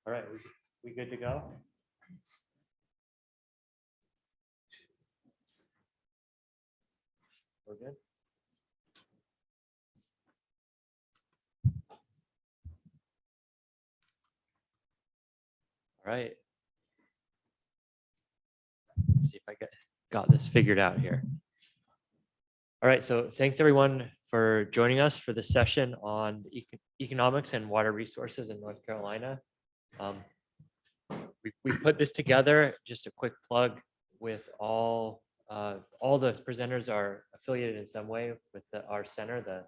All right, we good to go? We're good? All right. Let's see if I got this figured out here. All right, so thanks everyone for joining us for this session on economics and water resources in North Carolina. We put this together, just a quick plug, with all the presenters are affiliated in some way with our center, the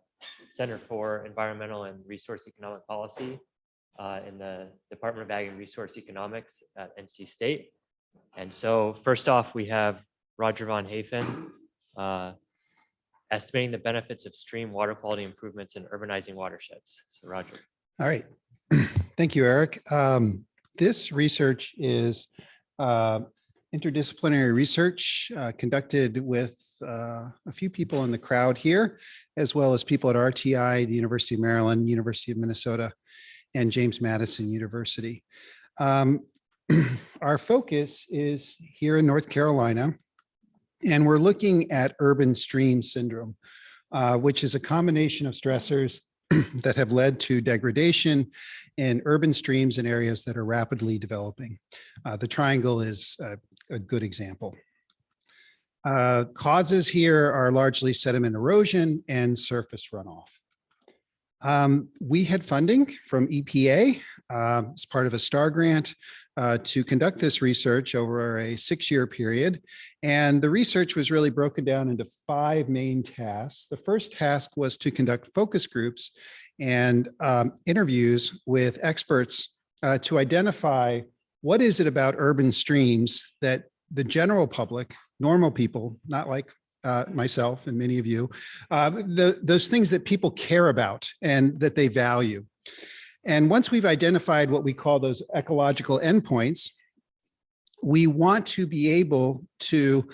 Center for Environmental and Resource Economic Policy in the Department of Ag and Resource Economics at NC State. And so first off, we have Roger von Haefen, estimating the benefits of stream water quality improvements in urbanizing watersheds. So Roger. All right. Thank you, Eric. This research is interdisciplinary research conducted with a few people in the crowd here, as well as people at RTI, the University of Maryland, University of Minnesota, and James Madison University. Our focus is here in North Carolina, and we're looking at urban stream syndrome, which is a combination of stressors that have led to degradation in urban streams in areas that are rapidly developing. The triangle is a good example. Causes here are largely sediment erosion and surface runoff. We had funding from EPA as part of a STAR grant to conduct this research over a 6-year period. And the research was really broken down into 5 main tasks. The first task was to conduct focus groups and interviews with experts to identify what is it about urban streams that the general public, normal people, not like myself and many of you, those things that people care about and that they value. And once we've identified what we call those ecological endpoints, we want to be able to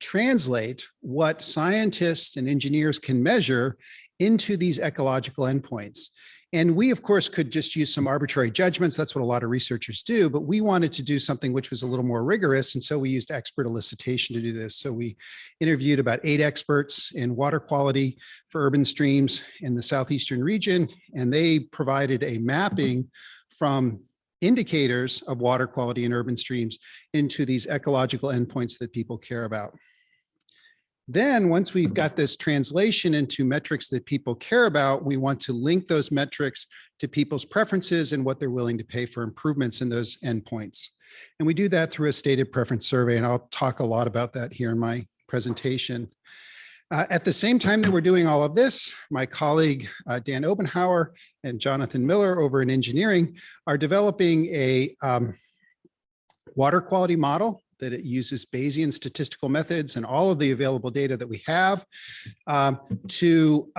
translate what scientists and engineers can measure into these ecological endpoints. And we, of course, could just use some arbitrary judgments. That's what a lot of researchers do, but we wanted to do something which was a little more rigorous. And so we used expert elicitation to do this. So we interviewed about 8 experts in water quality for urban streams in the southeastern region, and they provided a mapping from indicators of water quality in urban streams into these ecological endpoints that people care about. Then once we've got this translation into metrics that people care about, we want to link those metrics to people's preferences and what they're willing to pay for improvements in those endpoints. And we do that through a stated preference survey, and I'll talk a lot about that here in my presentation. At the same time that we're doing all of this, my colleague Dan Obenhauer and Jonathan Miller over in engineering are developing a water quality model that it uses Bayesian statistical methods and all of the available data that we have to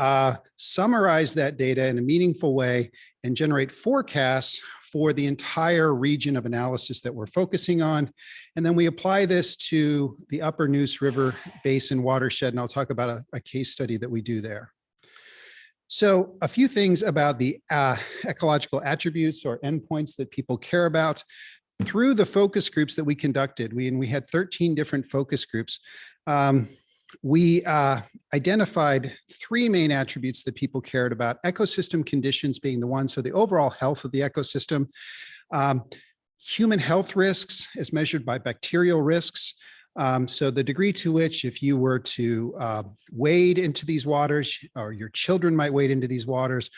summarize that data in a meaningful way and generate forecasts for the entire region of analysis that we're focusing on. And then we apply this to the Upper Neuse River Basin watershed, and I'll talk about a case study that we do there. So a few things about the ecological attributes or endpoints that people care about. Through the focus groups that we conducted, we had 13 different focus groups. We identified 3 main attributes that people cared about, ecosystem conditions being the one, so the overall health of the ecosystem, human health risks as measured by bacterial risks. So the degree to which if you were to wade into these waters, or your children might wade into these waters,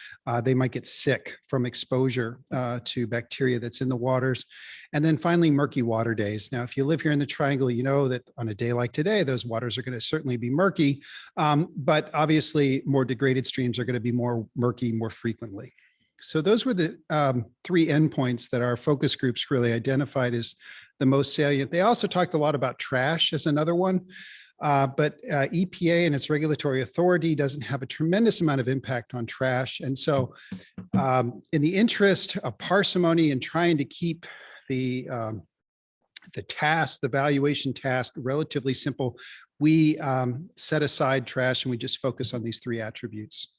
they might get sick from exposure to bacteria that's in the waters. And then finally, murky water days. Now, if you live here in the Triangle, you know that on a day like today, those waters are going to certainly be murky, but obviously more degraded streams are going to be more murky more frequently. So those were the 3 endpoints that our focus groups really identified as the most salient. They also talked a lot about trash as another one, but EPA and its regulatory authority doesn't have a tremendous amount of impact on trash. And so in the interest of parsimony and trying to keep the task, the valuation task relatively simple, we set aside trash and we just focus on these 3 attributes.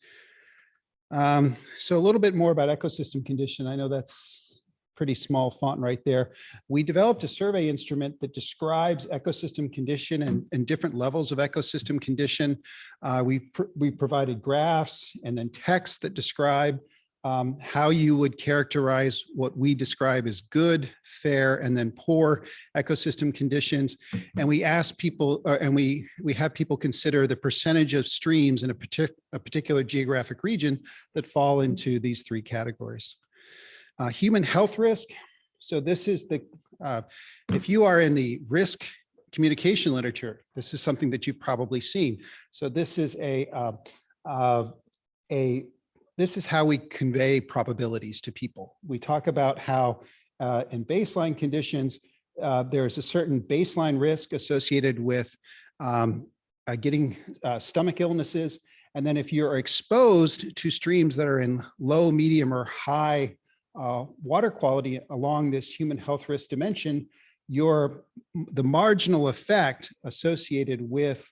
So a little bit more about ecosystem condition. I know that's pretty small font right there. We developed a survey instrument that describes ecosystem condition and different levels of ecosystem condition. We provided graphs and then text that describe how you would characterize what we describe as good, fair, and then poor ecosystem conditions. And we ask people, and we have people consider the percentage of streams in a particular geographic region that fall into these three categories. Human health risk. So this is the, if you are in the risk communication literature, this is something that you've probably seen. So this is this is how we convey probabilities to people. We talk about how in baseline conditions, there's a certain baseline risk associated with getting stomach illnesses. And then if you're exposed to streams that are in low, medium, or high water quality along this human health risk dimension, the marginal effect associated with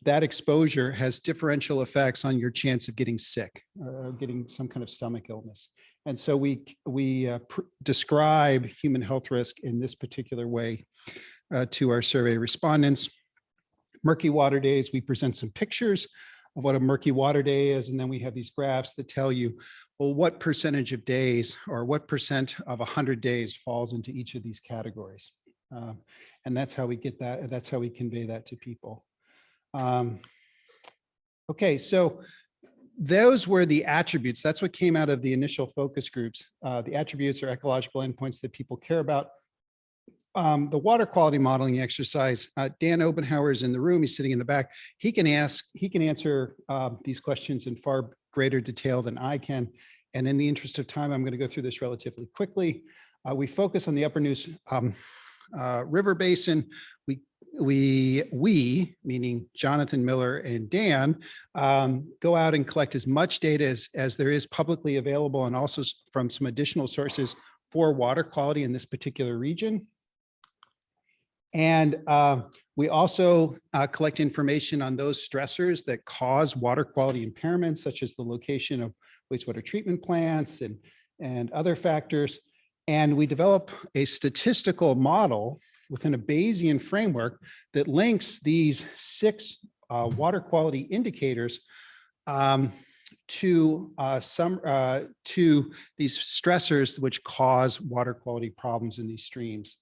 that exposure has differential effects on your chance of getting sick or getting some kind of stomach illness. And so we describe human health risk in this particular way to our survey respondents. Murky water days, we present some pictures of what a murky water day is. And then we have these graphs that tell you, well, what percentage of days or what percent of 100 days falls into each of these categories. And that's how we get that. That's how we convey that to people. Okay, so those were the attributes. That's what came out of the initial focus groups. The attributes are ecological endpoints that people care about. The water quality modeling exercise, Dan Obenhauer is in the room. He's sitting in the back. He can answer these questions in far greater detail than I can. And in the interest of time, I'm going to go through this relatively quickly. We focus on the Upper Neuse River Basin. We, meaning Jonathan Miller and Dan, go out and collect as much data as there is publicly available, and also from some additional sources for water quality in this particular region. And we also collect information on those stressors that cause water quality impairments, such as the location of wastewater treatment plants and other factors. And we develop a statistical model within a Bayesian framework that links these 6 water quality indicators to these stressors which cause water quality problems in these streams.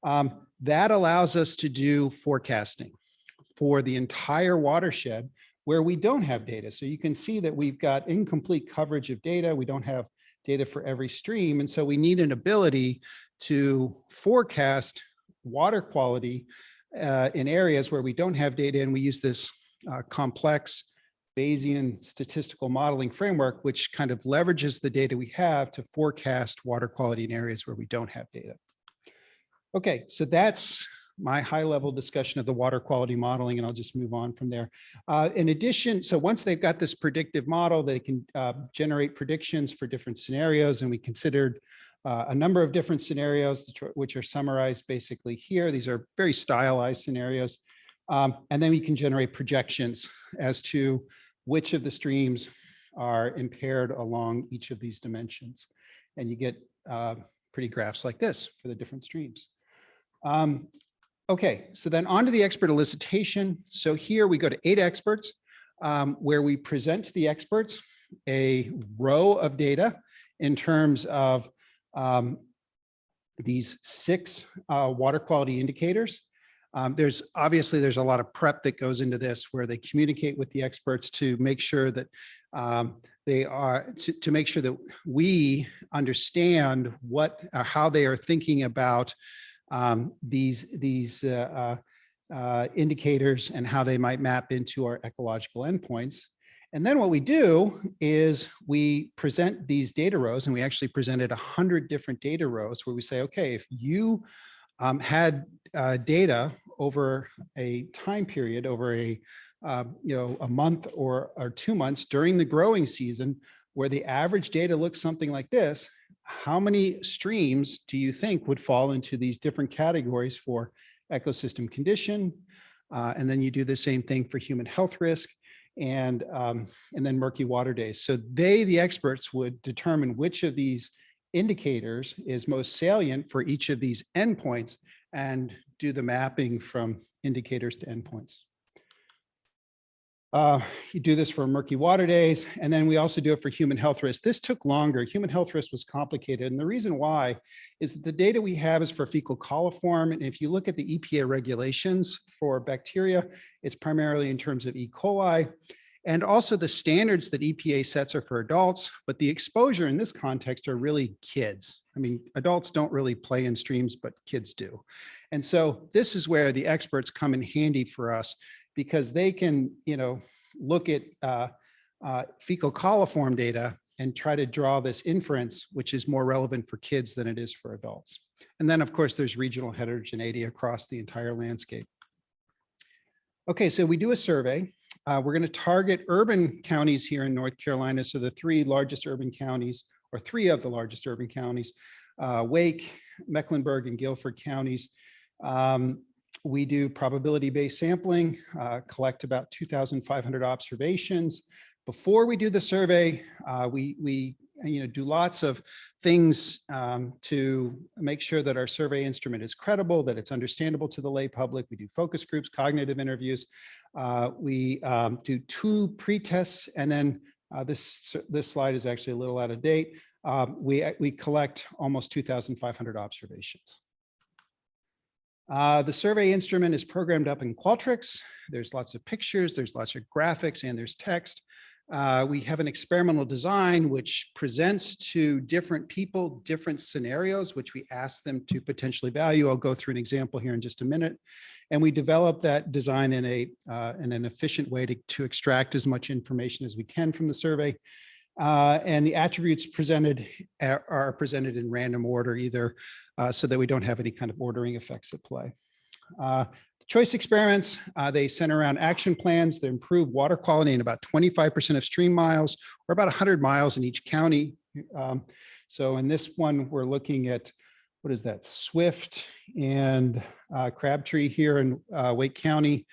That allows us to do forecasting for the entire watershed where we don't have data. So you can see that we've got incomplete coverage of data. We don't have data for every stream. And so we need an ability to forecast water quality in areas where we don't have data. And we use this complex Bayesian statistical modeling framework, which kind of leverages the data we have to forecast water quality in areas where we don't have data. Okay, so that's my high-level discussion of the water quality modeling, and I'll just move on from there. In addition, so once they've got this predictive model, they can generate predictions for different scenarios, and we considered a number of different scenarios, which are summarized basically here. These are very stylized scenarios. And then we can generate projections as to which of the streams are impaired along each of these dimensions. And you get pretty graphs like this for the different streams. Okay, so then on to the expert elicitation. So here we go to 8 experts where we present to the experts a row of data in terms of these 6 water quality indicators. There's a lot of prep that goes into this, where they communicate with the experts to make sure that to make sure that we understand how they are thinking about these indicators and how they might map into our ecological endpoints. And then what we do is we present these data rows, and we actually presented 100 different data rows where we say, okay, if you had data over a time period, over a month or 2 months during the growing season, where the average data looks something like this, how many streams do you think would fall into these different categories for ecosystem condition? And then you do the same thing for human health risk and then murky water days. So the experts would determine which of these indicators is most salient for each of these endpoints and do the mapping from indicators to endpoints. You do this for murky water days, and then we also do it for human health risk. This took longer. Human health risk was complicated, and the reason why is that the data we have is for fecal coliform, and if you look at the EPA regulations for bacteria, it's primarily in terms of E. coli, and also the standards that EPA sets are for adults, but the exposure in this context are really kids. I mean, adults don't really play in streams, but kids do. And so this is where the experts come in handy for us, because they can, look at fecal coliform data and try to draw this inference, which is more relevant for kids than it is for adults. And then, of course, there's regional heterogeneity across the entire landscape. Okay, so we do a survey. We're going to target urban counties here in North Carolina. So the three largest urban counties, or three of the largest urban counties, Wake, Mecklenburg, and Guilford counties. We do probability-based sampling, collect about 2,500 observations. Before we do the survey, we do lots of things to make sure that our survey instrument is credible, that it's understandable to the lay public. We do focus groups, cognitive interviews. We do 2 pre-tests, and then this slide is actually a little out of date. We collect almost 2,500 observations. The survey instrument is programmed up in Qualtrics. There's lots of pictures, there's lots of graphics, and there's text. We have an experimental design which presents to different people different scenarios, which we ask them to potentially value. I'll go through an example here in just a minute. And we develop that design in an efficient way to extract as much information as we can from the survey. And the attributes presented are presented in random order, either so that we don't have any kind of ordering effects at play. Choice experiments, they center around action plans that improve water quality in about 25% of stream miles, or about 100 miles in each county. So in this one, we're looking at, what is that, Swift and Crabtree here in Wake County.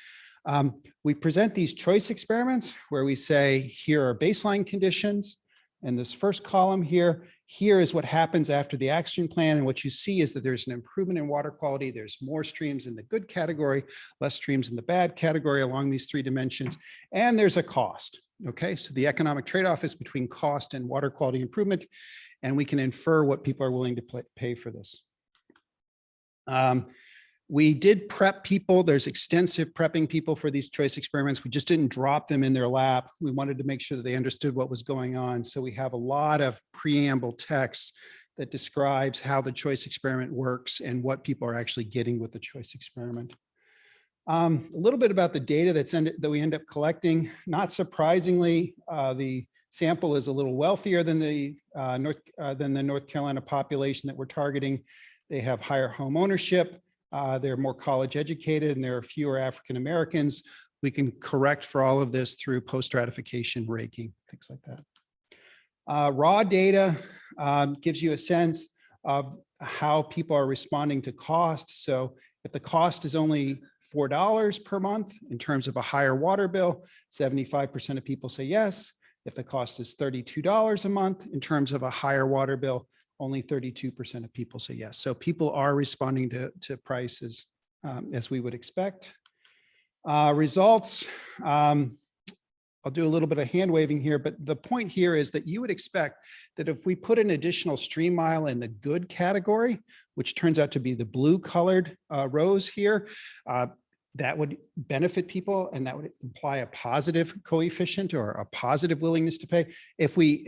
We present these choice experiments where we say, here are baseline conditions. And this first column here is what happens after the action plan. And what you see is that there's an improvement in water quality. There's more streams in the good category, less streams in the bad category along these 3 dimensions. And there's a cost. Okay, so the economic trade-off is between cost and water quality improvement. And we can infer what people are willing to pay for this. We did prep people. There's extensive prepping people for these choice experiments. We just didn't drop them in their lap. We wanted to make sure that they understood what was going on. So we have a lot of preamble text that describes how the choice experiment works and what people are actually getting with the choice experiment. A little bit about the data that we end up collecting. Not surprisingly, the sample is a little wealthier than the North Carolina population that we're targeting. They have higher home ownership. They're more college educated, and there are fewer African Americans. We can correct for all of this through post-stratification raking, things like that. Raw data gives you a sense of how people are responding to cost. So if the cost is only $4 per month in terms of a higher water bill, 75% of people say yes. If the cost is $32 a month in terms of a higher water bill, only 32% of people say yes. So people are responding to prices as we would expect. Results, I'll do a little bit of hand waving here, but the point here is that you would expect that if we put an additional stream mile in the good category, which turns out to be the blue colored rows here, that would benefit people, and that would imply a positive coefficient or a positive willingness to pay. If we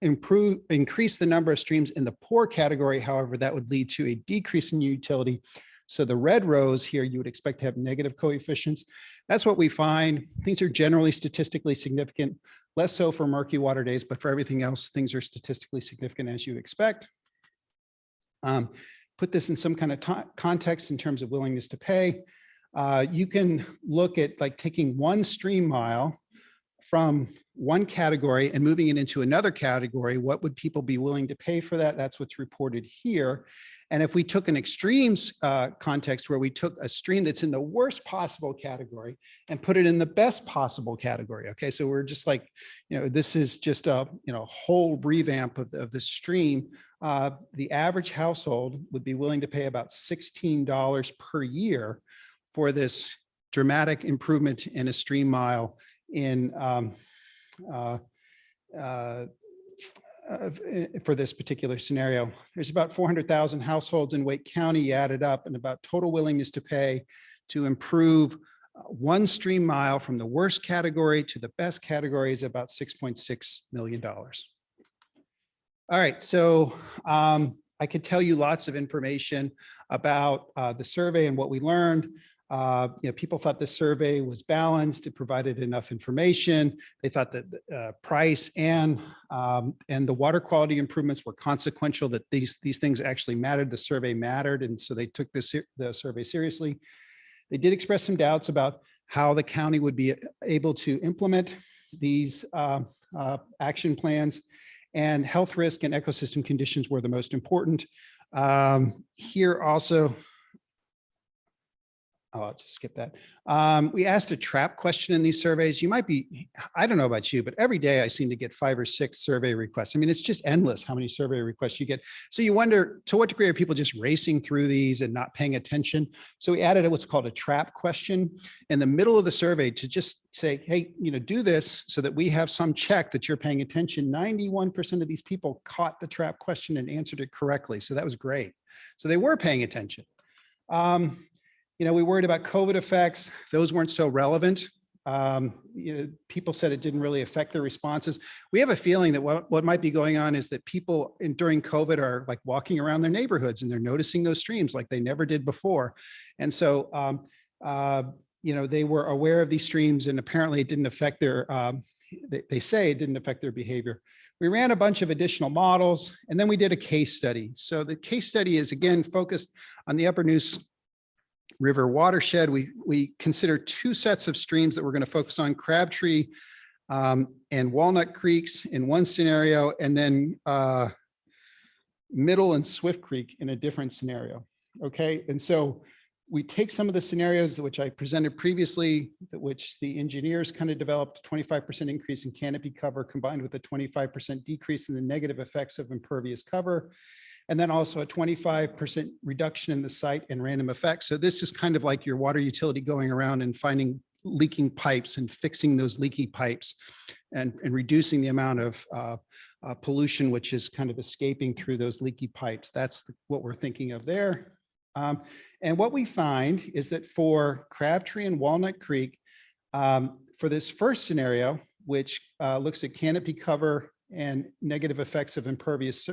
increase the number of streams in the poor category, however, that would lead to a decrease in utility. So the red rows here, you would expect to have negative coefficients. That's what we find. Things are generally statistically significant, less so for murky water days, but for everything else, things are statistically significant as you expect. Put this in some kind of context in terms of willingness to pay. You can look at like taking one stream mile from one category and moving it into another category, what would people be willing to pay for that? That's what's reported here. And if we took an extremes context where we took a stream that's in the worst possible category and put it in the best possible category. Okay, so we're just like, this is just a whole revamp of the stream. The average household would be willing to pay about $16 per year for this dramatic improvement in a stream mile in for this particular scenario. There's about 400,000 households in Wake County added up, and about total willingness to pay to improve one stream mile from the worst category to the best category is about $6.6 million. All right, so I could tell you lots of information about the survey and what we learned. People thought the survey was balanced. It provided enough information. They thought that price and the water quality improvements were consequential, that these things actually mattered. The survey mattered, and so they took the survey seriously. They did express some doubts about how the county would be able to implement these action plans, and health risk and ecosystem conditions were the most important. Here also, I'll just skip that. We asked a trap question in these surveys. You might be, I don't know about you, but every day I seem to get 5 or 6 survey requests. I mean, it's just endless how many survey requests you get. So you wonder, to what degree are people just racing through these and not paying attention? So we added what's called a trap question in the middle of the survey to just say, hey, do this so that we have some check that you're paying attention. 91% of these people caught the trap question and answered it correctly. So that was great. So they were paying attention. We worried about COVID effects. Those weren't so relevant. People said it didn't really affect their responses. We have a feeling that what might be going on is that people during COVID are like walking around their neighborhoods and they're noticing those streams like they never did before. And so, they were aware of these streams, and apparently it didn't affect their, they say it didn't affect their behavior. We ran a bunch of additional models, and then we did a case study. So the case study is, again, focused on the Upper Neuse River watershed. We consider 2 sets of streams that we're going to focus on: Crabtree and Walnut Creeks in one scenario, and then Middle and Swift Creek in a different scenario. Okay, and so we take some of the scenarios which I presented previously, which the engineers kind of developed: 25% increase in canopy cover combined with a 25% decrease in the negative effects of impervious cover, and then also a 25% reduction in the site and random effects. So this is kind of like your water utility going around and finding leaking pipes and fixing those leaky pipes and reducing the amount of pollution which is kind of escaping through those leaky pipes. That's what we're thinking of there. And what we find is that for Crabtree and Walnut Creek, for this first scenario, which looks at canopy cover and negative effects of impervious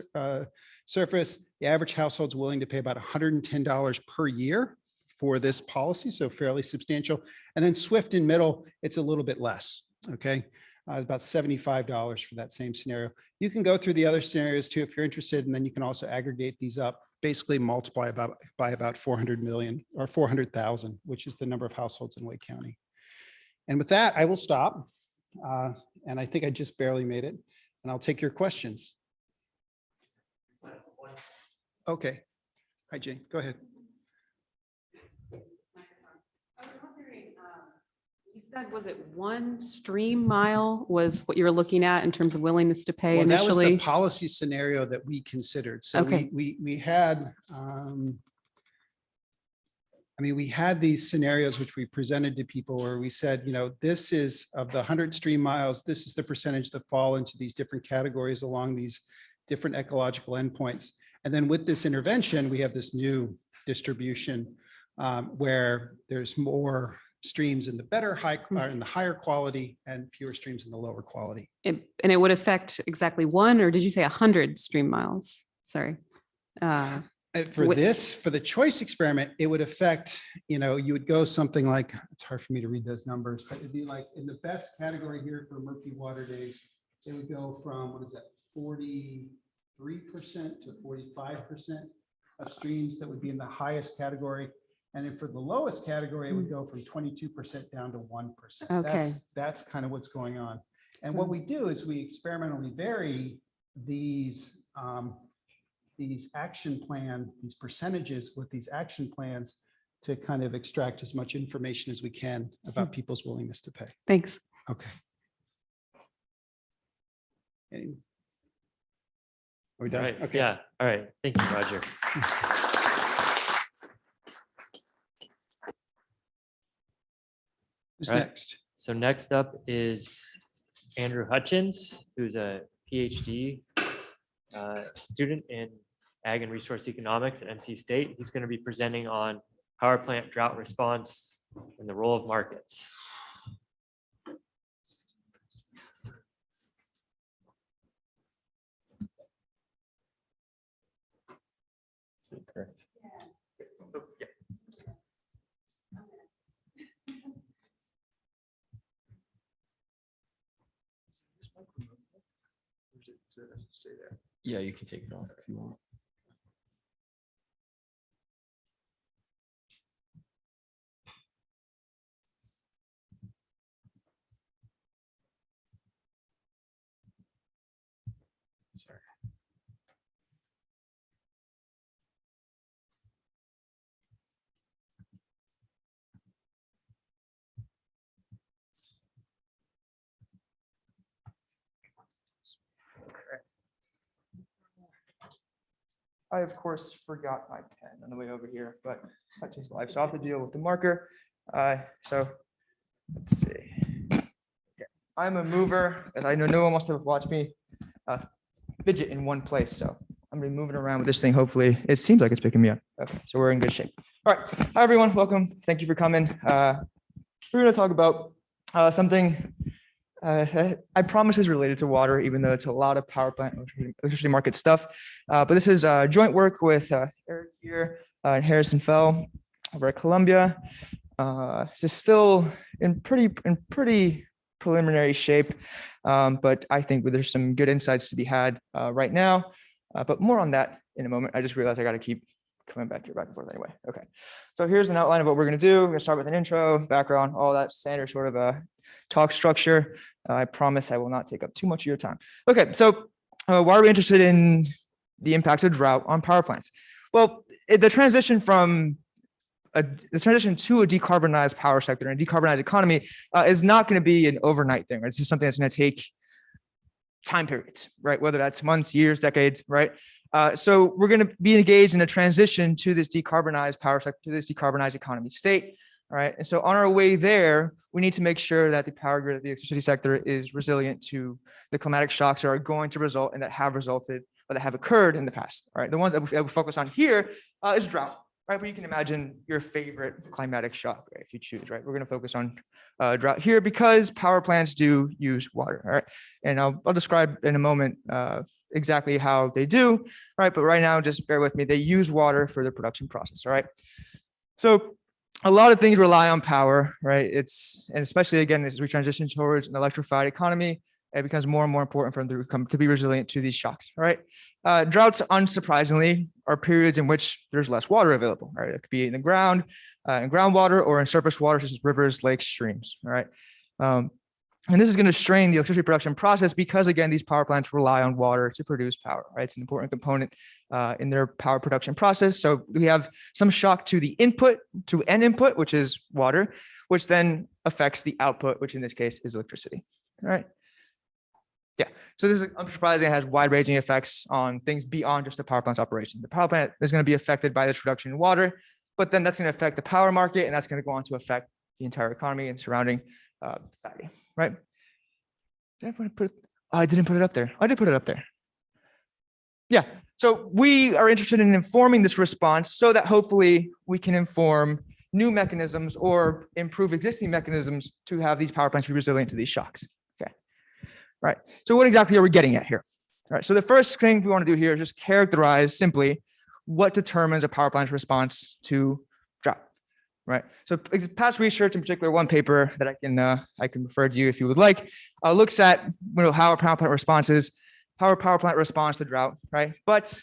surface, the average household's willing to pay about $110 per year for this policy, so fairly substantial. And then Swift and Middle, it's a little bit less, okay? About $75 for that same scenario. You can go through the other scenarios too if you're interested, and then you can also aggregate these up, basically multiply by about 400 million or 400,000, which is the number of households in Wake County. And with that, I will stop. And I think I just barely made it, and I'll take your questions. Okay. Hi, Jane, go ahead. I was wondering, you said, was it 1 stream mile was what you were looking at in terms of willingness to pay initially? That was the policy scenario that we considered. So okay. we had, we had these scenarios which we presented to people where we said, this is of the 100 stream miles, this is the percentage that fall into these different categories along these different ecological endpoints. And then with this intervention, we have this new distribution where there's more streams in the in the higher quality and fewer streams in the lower quality. And it would affect exactly 1, or did you say 100 stream miles? Sorry. For the choice experiment, it would affect, you would go something like, it's hard for me to read those numbers, but it'd be like in the best category here for murky water days, it would go from, 43% to 45% of streams that would be in the highest category. And then for the lowest category, it would go from 22% down to 1%. Okay. That's kind of what's going on. And what we do is we experimentally vary these action plan, these percentages with these action plans to kind of extract as much information as we can about people's willingness to pay. Thanks. Okay. Are we done? Right. Okay. Yeah. All right. Thank you, Roger. Who's Right. next? So next up is Andrew Hutchens, who's a PhD student in Ag and Resource Economics at NC State. He's going to be presenting on power plant drought response and the role of markets. Is it correct? Oh, yeah. Yeah, you can take it off if you want. Sorry. I, of course, forgot my pen on the way over here, but such is life. So I have to deal with the marker. So let's see. Okay. I'm a mover, as I know no one must have watched me fidget in one place. So I'm gonna be moving around with this thing. Hopefully, it seems like it's picking me up. Okay, so we're in good shape. All right. Hi, everyone. Welcome. Thank you for coming. We're gonna talk about something I promise is related to water, even though it's a lot of power plant electricity market stuff. But this is joint work with Eric here and Harrison Fell over at Columbia. This is still in pretty preliminary shape, but I think there's some good insights to be had right now. But more on that in a moment. I just realized I got to keep coming back and forth anyway. Okay, so here's an outline of what we're going to do. We're going to start with an intro, background, all that standard sort of talk structure. I promise I will not take up too much of your time. Okay, so why are we interested in the impacts of drought on power plants? Well, the transition to a decarbonized power sector and a decarbonized economy is not going to be an overnight thing. Right? This is something that's going to take time periods, right? Whether that's months, years, decades, right? So we're going to be engaged in a transition to this decarbonized power sector, to this decarbonized economy state. All right. And so on our way there, we need to make sure that the power grid of the electricity sector is resilient to the climatic shocks that are going to result and that have resulted or that have occurred in the past. All right. The ones that we focus on here is drought, right? But you can imagine your favorite climatic shock, right, if you choose, right? We're going to focus on drought here because power plants do use water. All right. And I'll describe in a moment exactly how they do, right? But right now, just bear with me. They use water for the production process. All right. So a lot of things rely on power, right? And especially again, as we transition towards an electrified economy, it becomes more and more important for them to be resilient to these shocks, right? Droughts, unsurprisingly, are periods in which there's less water available, right? It could be in the ground, in groundwater, or in surface water, such as rivers, lakes, streams, all right? And this is going to strain the electricity production process because, again, these power plants rely on water to produce power, right? It's an important component in their power production process. So we have some shock to the input, to an input, which is water, which then affects the output, which in this case is electricity, all right? Yeah, so this is unsurprising. It has wide-ranging effects on things beyond just the power plant's operation. The power plant is going to be affected by this reduction in water, but then that's going to affect the power market, and that's going to go on to affect the entire economy and surrounding society, right? Did I put it? Oh, I didn't put it up there. I did put it up there. Yeah. So we are interested in informing this response so that hopefully we can inform new mechanisms or improve existing mechanisms to have these power plants be resilient to these shocks. Okay. Right. So what exactly are we getting at here? All right. So the first thing we want to do here is just characterize simply what determines a power plant's response to drought. Right. So past research, in particular, one paper that I can refer to you if you would like, looks at how a power plant responses, how a power plant responds to drought, right? But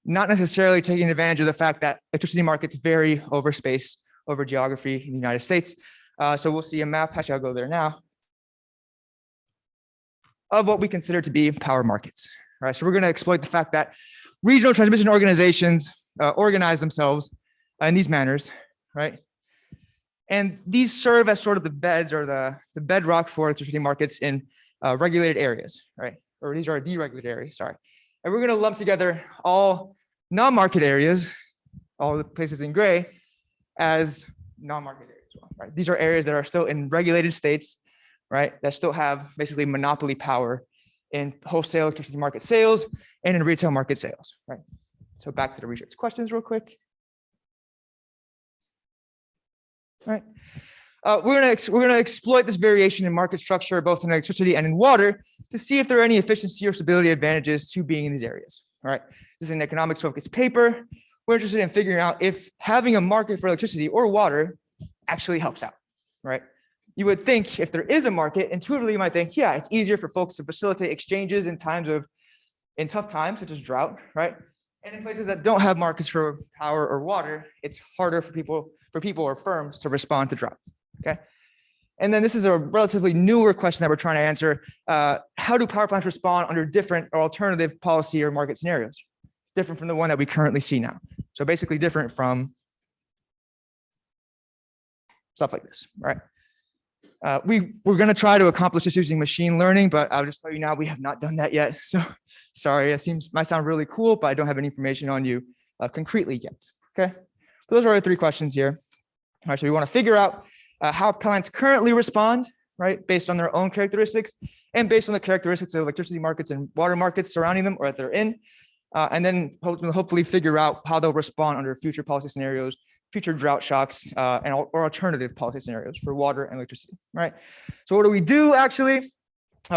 not necessarily taking advantage of the fact that electricity markets vary over space, over geography in the United States. So we'll see a map. Actually, I'll go there now. of what we consider to be power markets. Right, so we're going to exploit the fact that regional transmission organizations organize themselves in these manners, right? And these serve as sort of the beds or the bedrock for electricity markets in regulated areas, right? Or these are deregulated areas, sorry. And we're going to lump together all non-market areas, all the places in gray, as non-market areas, right? These are areas that are still in regulated states, right? That still have basically monopoly power in wholesale electricity market sales and in retail market sales, right? So back to the research questions real quick. All right. We're gonna exploit this variation in market structure, both in electricity and in water, to see if there are any efficiency or stability advantages to being in these areas. All right. This is an economics focused paper. We're interested in figuring out if having a market for electricity or water actually helps out, right? You would think if there is a market, intuitively you might think, yeah, it's easier for folks to facilitate exchanges in tough times, such as drought, right? And in places that don't have markets for power or water, it's harder for people or firms to respond to drought. Okay. And then this is a relatively newer question that we're trying to answer. How do power plants respond under different or alternative policy or market scenarios? Different from the one that we currently see now. So basically different from stuff like this, right? We're going to try to accomplish this using machine learning, but I'll just tell you now, we have not done that yet. So sorry, it might sound really cool, but I don't have any information on you concretely yet. Okay. But those are our three questions here. All right. So we want to figure out how plants currently respond, right? Based on their own characteristics and based on the characteristics of electricity markets and water markets surrounding them or that they're in. And then hopefully figure out how they'll respond under future policy scenarios, future drought shocks, or alternative policy scenarios for water and electricity, right? So what do we do actually?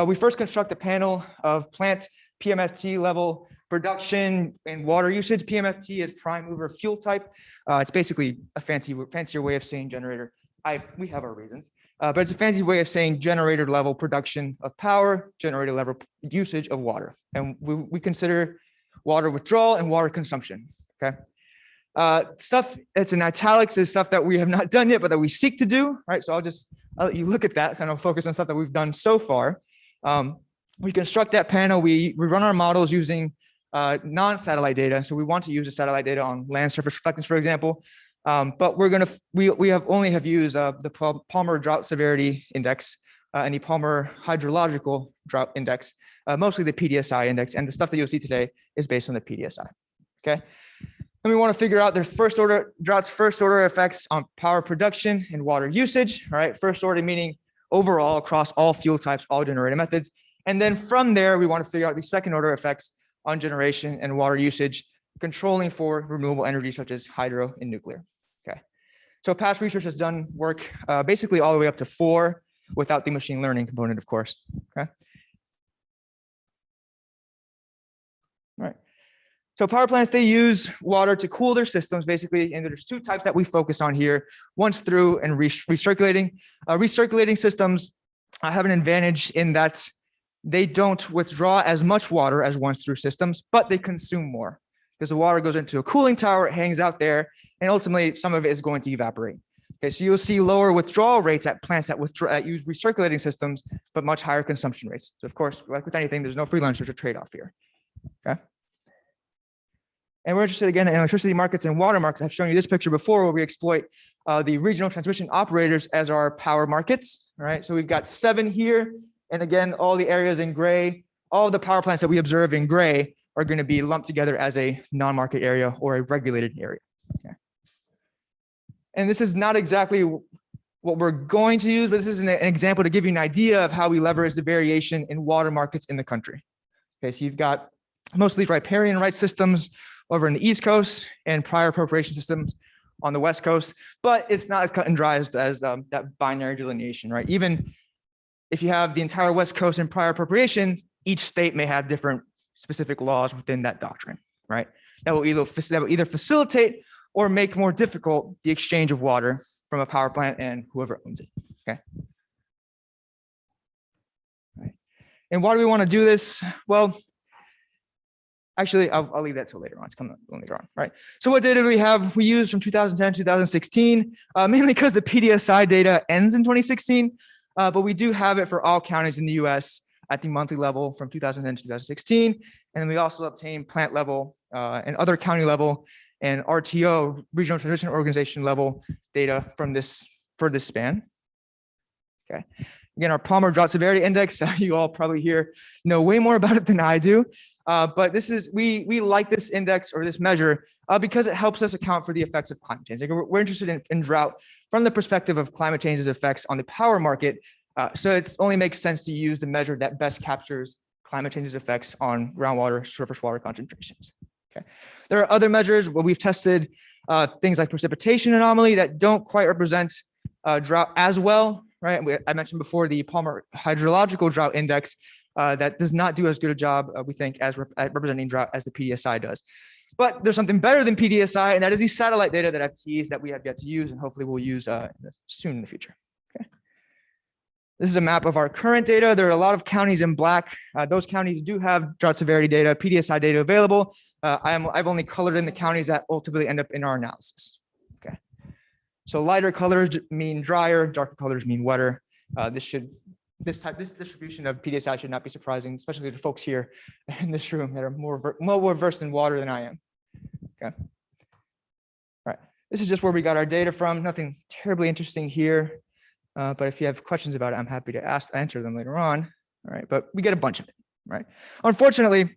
We first construct a panel of plant PMFT level production and water usage. PMFT is prime mover fuel type. It's basically a fancier way of saying generator. We have our reasons, but it's a fancy way of saying generator level production of power, generator level usage of water. And we consider water withdrawal and water consumption, okay? Stuff that's in italics is stuff that we have not done yet, but that we seek to do, right? So I'll let you look at that and I'll focus on stuff that we've done so far. We construct that panel, we run our models using non-satellite data. So we want to use the satellite data on land surface reflectance, for example. But we have only used the Palmer Drought Severity Index and the Palmer Hydrological Drought Index, mostly the PDSI index, and the stuff that you'll see today is based on the PDSI. Okay. And we want to figure out their drought's first order effects on power production and water usage. All right. First order meaning overall across all fuel types, all generating methods. And then from there, we want to figure out the second order effects on generation and water usage, controlling for renewable energy such as hydro and nuclear. Okay. So past research has done work basically all the way up to 4 without the machine learning component, of course. Okay. All right. So power plants, they use water to cool their systems, basically, and there's 2 types that we focus on here. Once through and recirculating. Recirculating systems have an advantage in that they don't withdraw as much water as once through systems, but they consume more because the water goes into a cooling tower, it hangs out there, and ultimately some of it is going to evaporate. Okay, so you'll see lower withdrawal rates at plants that use recirculating systems, but much higher consumption rates. So of course, like with anything, there's no free lunch, there's a trade-off here. Okay. And we're interested again in electricity markets and water markets. I've shown you this picture before where we exploit the regional transmission operators as our power markets. All right, so we've got 7 here. And again, all the areas in gray, all of the power plants that we observe in gray are going to be lumped together as a non-market area or a regulated area. Okay. And this is not exactly what we're going to use, but this is an example to give you an idea of how we leverage the variation in water markets in the country. Okay, so you've got mostly riparian right systems over in the East Coast and prior appropriation systems on the West Coast, but it's not as cut and dry as that binary delineation, right? Even if you have the entire West Coast and prior appropriation, each state may have different specific laws within that doctrine, right? That will either facilitate or make more difficult the exchange of water from a power plant and whoever owns it, okay? Right. And why do we want to do this? Well, actually, I'll leave that till later on. It's coming later on, right? So what data do we have? We used from 2010, 2016, mainly because the PDSI data ends in 2016, but we do have it for all counties in the US at the monthly level from 2010 to 2016. And then we also obtained plant level and other county level and RTO, Regional Transition Organization level data from this for this span. Okay. Again, our Palmer Drought Severity Index, you all probably here know way more about it than I do. But this is, we like this index or this measure because it helps us account for the effects of climate change. Like we're interested in drought from the perspective of climate change's effects on the power market. So it only makes sense to use the measure that best captures climate change's effects on groundwater, surface water concentrations. Okay. There are other measures where we've tested things like precipitation anomaly that don't quite represent drought as well, right? I mentioned before the Palmer Hydrological Drought Index that does not do as good a job, we think, at representing drought as the PDSI does. But there's something better than PDSI, and that is the satellite data that I've teased that we have yet to use, and hopefully we'll use soon in the future. Okay. This is a map of our current data. There are a lot of counties in black. Those counties do have drought severity data, PDSI data available. I've only colored in the counties that ultimately end up in our analysis. Okay. So lighter colors mean drier, darker colors mean wetter. This distribution of PDSI should not be surprising, especially to folks here in this room that are more versed in water than I am. Okay. All right. This is just where we got our data from. Nothing terribly interesting here. But if you have questions about it, I'm happy to answer them later on. All right. But we get a bunch of it, right? Unfortunately,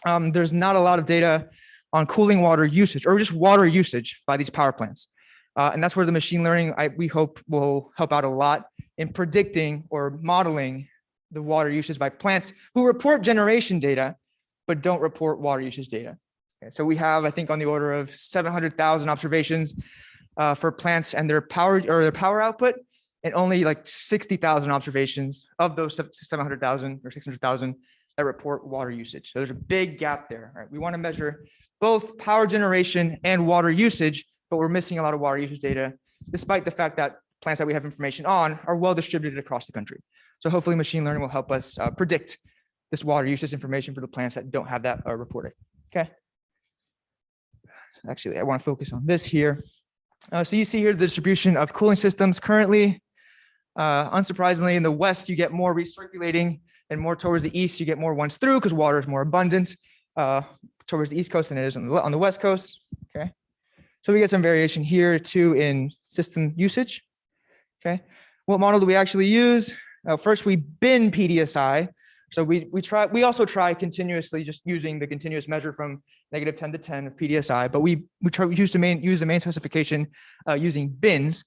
there's not a lot of data on cooling water usage or just water usage by these power plants. And that's where the machine learning, we hope, will help out a lot in predicting or modeling the water usage by plants who report generation data, but don't report water usage data. Okay, so we have, I think, on the order of 700,000 observations for plants and their power output, and only like 60,000 observations of those 700,000 or 600,000 that report water usage. So there's a big gap there. Right? We want to measure both power generation and water usage, but we're missing a lot of water usage data, despite the fact that plants that we have information on are well distributed across the country. So hopefully machine learning will help us predict this water usage information for the plants that don't have that reported. Okay. Actually, I want to focus on this here. So you see here the distribution of cooling systems currently. Unsurprisingly, in the west, you get more recirculating, and more towards the east, you get more once through because water is more abundant towards the east coast than it is on the west coast. Okay. So we get some variation here too in system usage. Okay. What model do we actually use? First, we bin PDSI. So we also try continuously just using the continuous measure from -10 to 10 of PDSI, but we use the main specification using bins,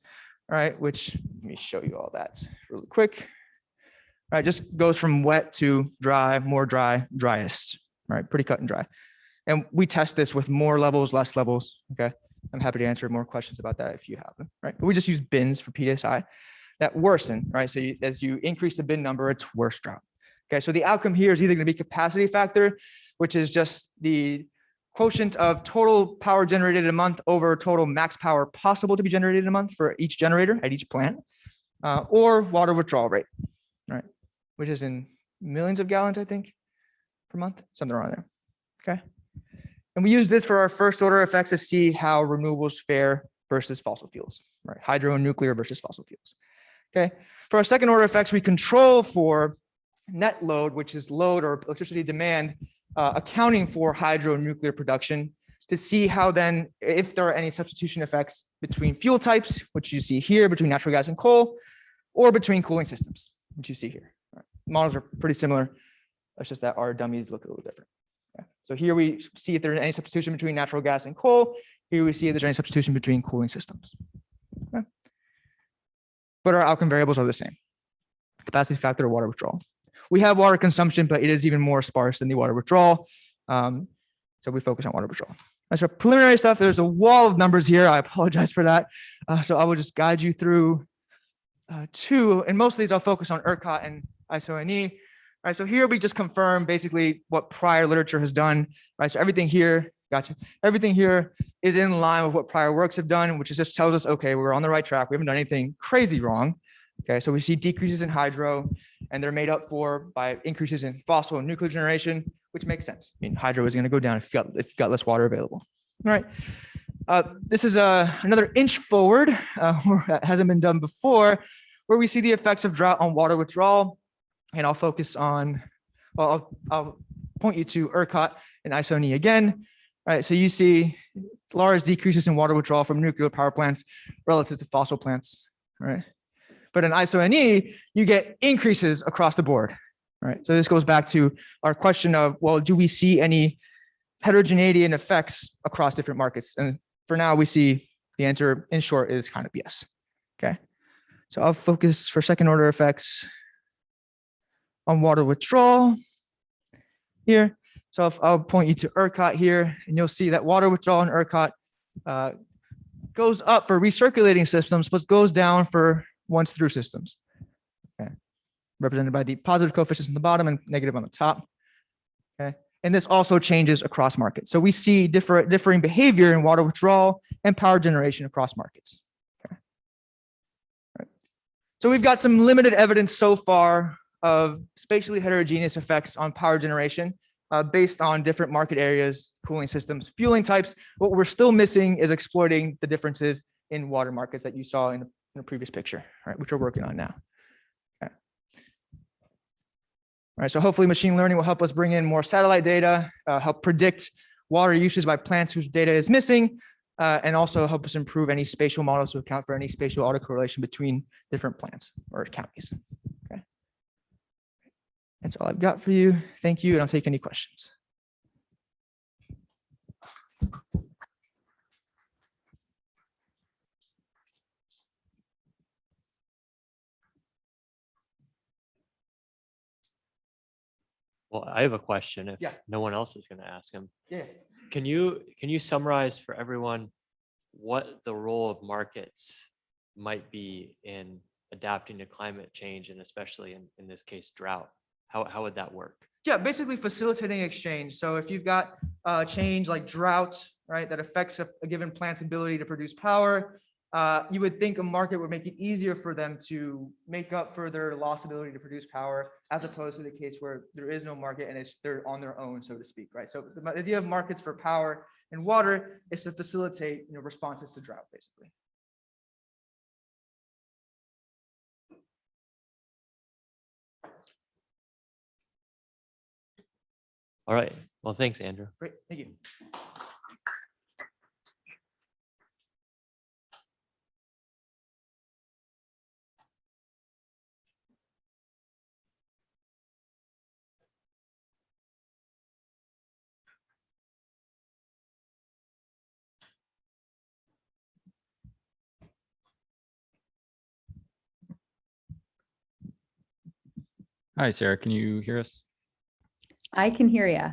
all right, which let me show you all that really quick. All right, just goes from wet to dry, more dry, driest, all right, pretty cut and dry. And we test this with more levels, less levels, okay? I'm happy to answer more questions about that if you have them, right? But we just use bins for PDSI that worsen, right? So as you increase the bin number, it's worse drought. Okay, so the outcome here is either going to be capacity factor, which is just the quotient of total power generated in a month over total max power possible to be generated in a month for each generator at each plant, or water withdrawal rate, right? Which is in millions of gallons, I think, per month, something around there. Okay. And we use this for our first order effects to see how renewables fare versus fossil fuels, right? Hydro and nuclear versus fossil fuels. Okay. For our second order effects, we control for net load, which is load or electricity demand, accounting for hydro and nuclear production to see how then, if there are any substitution effects between fuel types, which you see here between natural gas and coal, or between cooling systems, which you see here. Right. Models are pretty similar. It's just that our dummies look a little different. Okay. So here we see if there's any substitution between natural gas and coal. Here we see if there's any substitution between cooling systems. Okay. But our outcome variables are the same. Capacity factor or water withdrawal. We have water consumption, but it is even more sparse than the water withdrawal. So we focus on water withdrawal. As for preliminary stuff, there's a wall of numbers here. I apologize for that. So I will just guide you through two, and most of these I'll focus on ERCOT and ISO-NE. All right, so here we just confirm basically what prior literature has done. Right, so everything here, gotcha. Everything here is in line with what prior works have done, which just tells us, okay, we're on the right track. We haven't done anything crazy wrong. Okay, so we see decreases in hydro, and they're made up for by increases in fossil and nuclear generation, which makes sense. I mean, hydro is going to go down if you've got less water available. All right, this is another inch forward, where that hasn't been done before, where we see the effects of drought on water withdrawal. And I'll focus on well, I'll point you to ERCOT and ISO-NE again. All right, so you see large decreases in water withdrawal from nuclear power plants relative to fossil plants, right? But in ISO-NE, you get increases across the board, right? So this goes back to our question of, well, do we see any heterogeneity and effects across different markets? And for now, we see the answer, in short, is kind of yes. Okay, so I'll focus for second order effects on water withdrawal here. So I'll point you to ERCOT here, and you'll see that water withdrawal in ERCOT goes up for recirculating systems, but goes down for once through systems. Okay, represented by the positive coefficients on the bottom and negative on the top. Okay, and this also changes across markets. So we see differing behavior in water withdrawal and power generation across markets. Okay. Right. So we've got some limited evidence so far of spatially heterogeneous effects on power generation based on different market areas, cooling systems, fueling types. What we're still missing is exploiting the differences in water markets that you saw in the previous picture, right, which we're working on now. Okay. All right, so hopefully machine learning will help us bring in more satellite data, help predict water usage by plants whose data is missing, and also help us improve any spatial models to account for any spatial autocorrelation between different plants or counties. Okay. That's all I've got for you. Thank you, and I'll take any questions. Well, I have a question if Yeah. no one else is going to ask him. Yeah. Can you summarize for everyone what the role of markets might be in adapting to climate change, and especially in this case, drought? How would that work? Yeah, basically facilitating exchange. So if you've got a change like drought, right, that affects a given plant's ability to produce power, you would think a market would make it easier for them to make up for their lost ability to produce power, as opposed to the case where there is no market and they're on their own, so to speak, right? So the idea of markets for power and water is to facilitate, responses to drought, basically. All right. Well, thanks, Andrew. Great, thank you. Hi, Sarah. Can you hear us? I can hear you.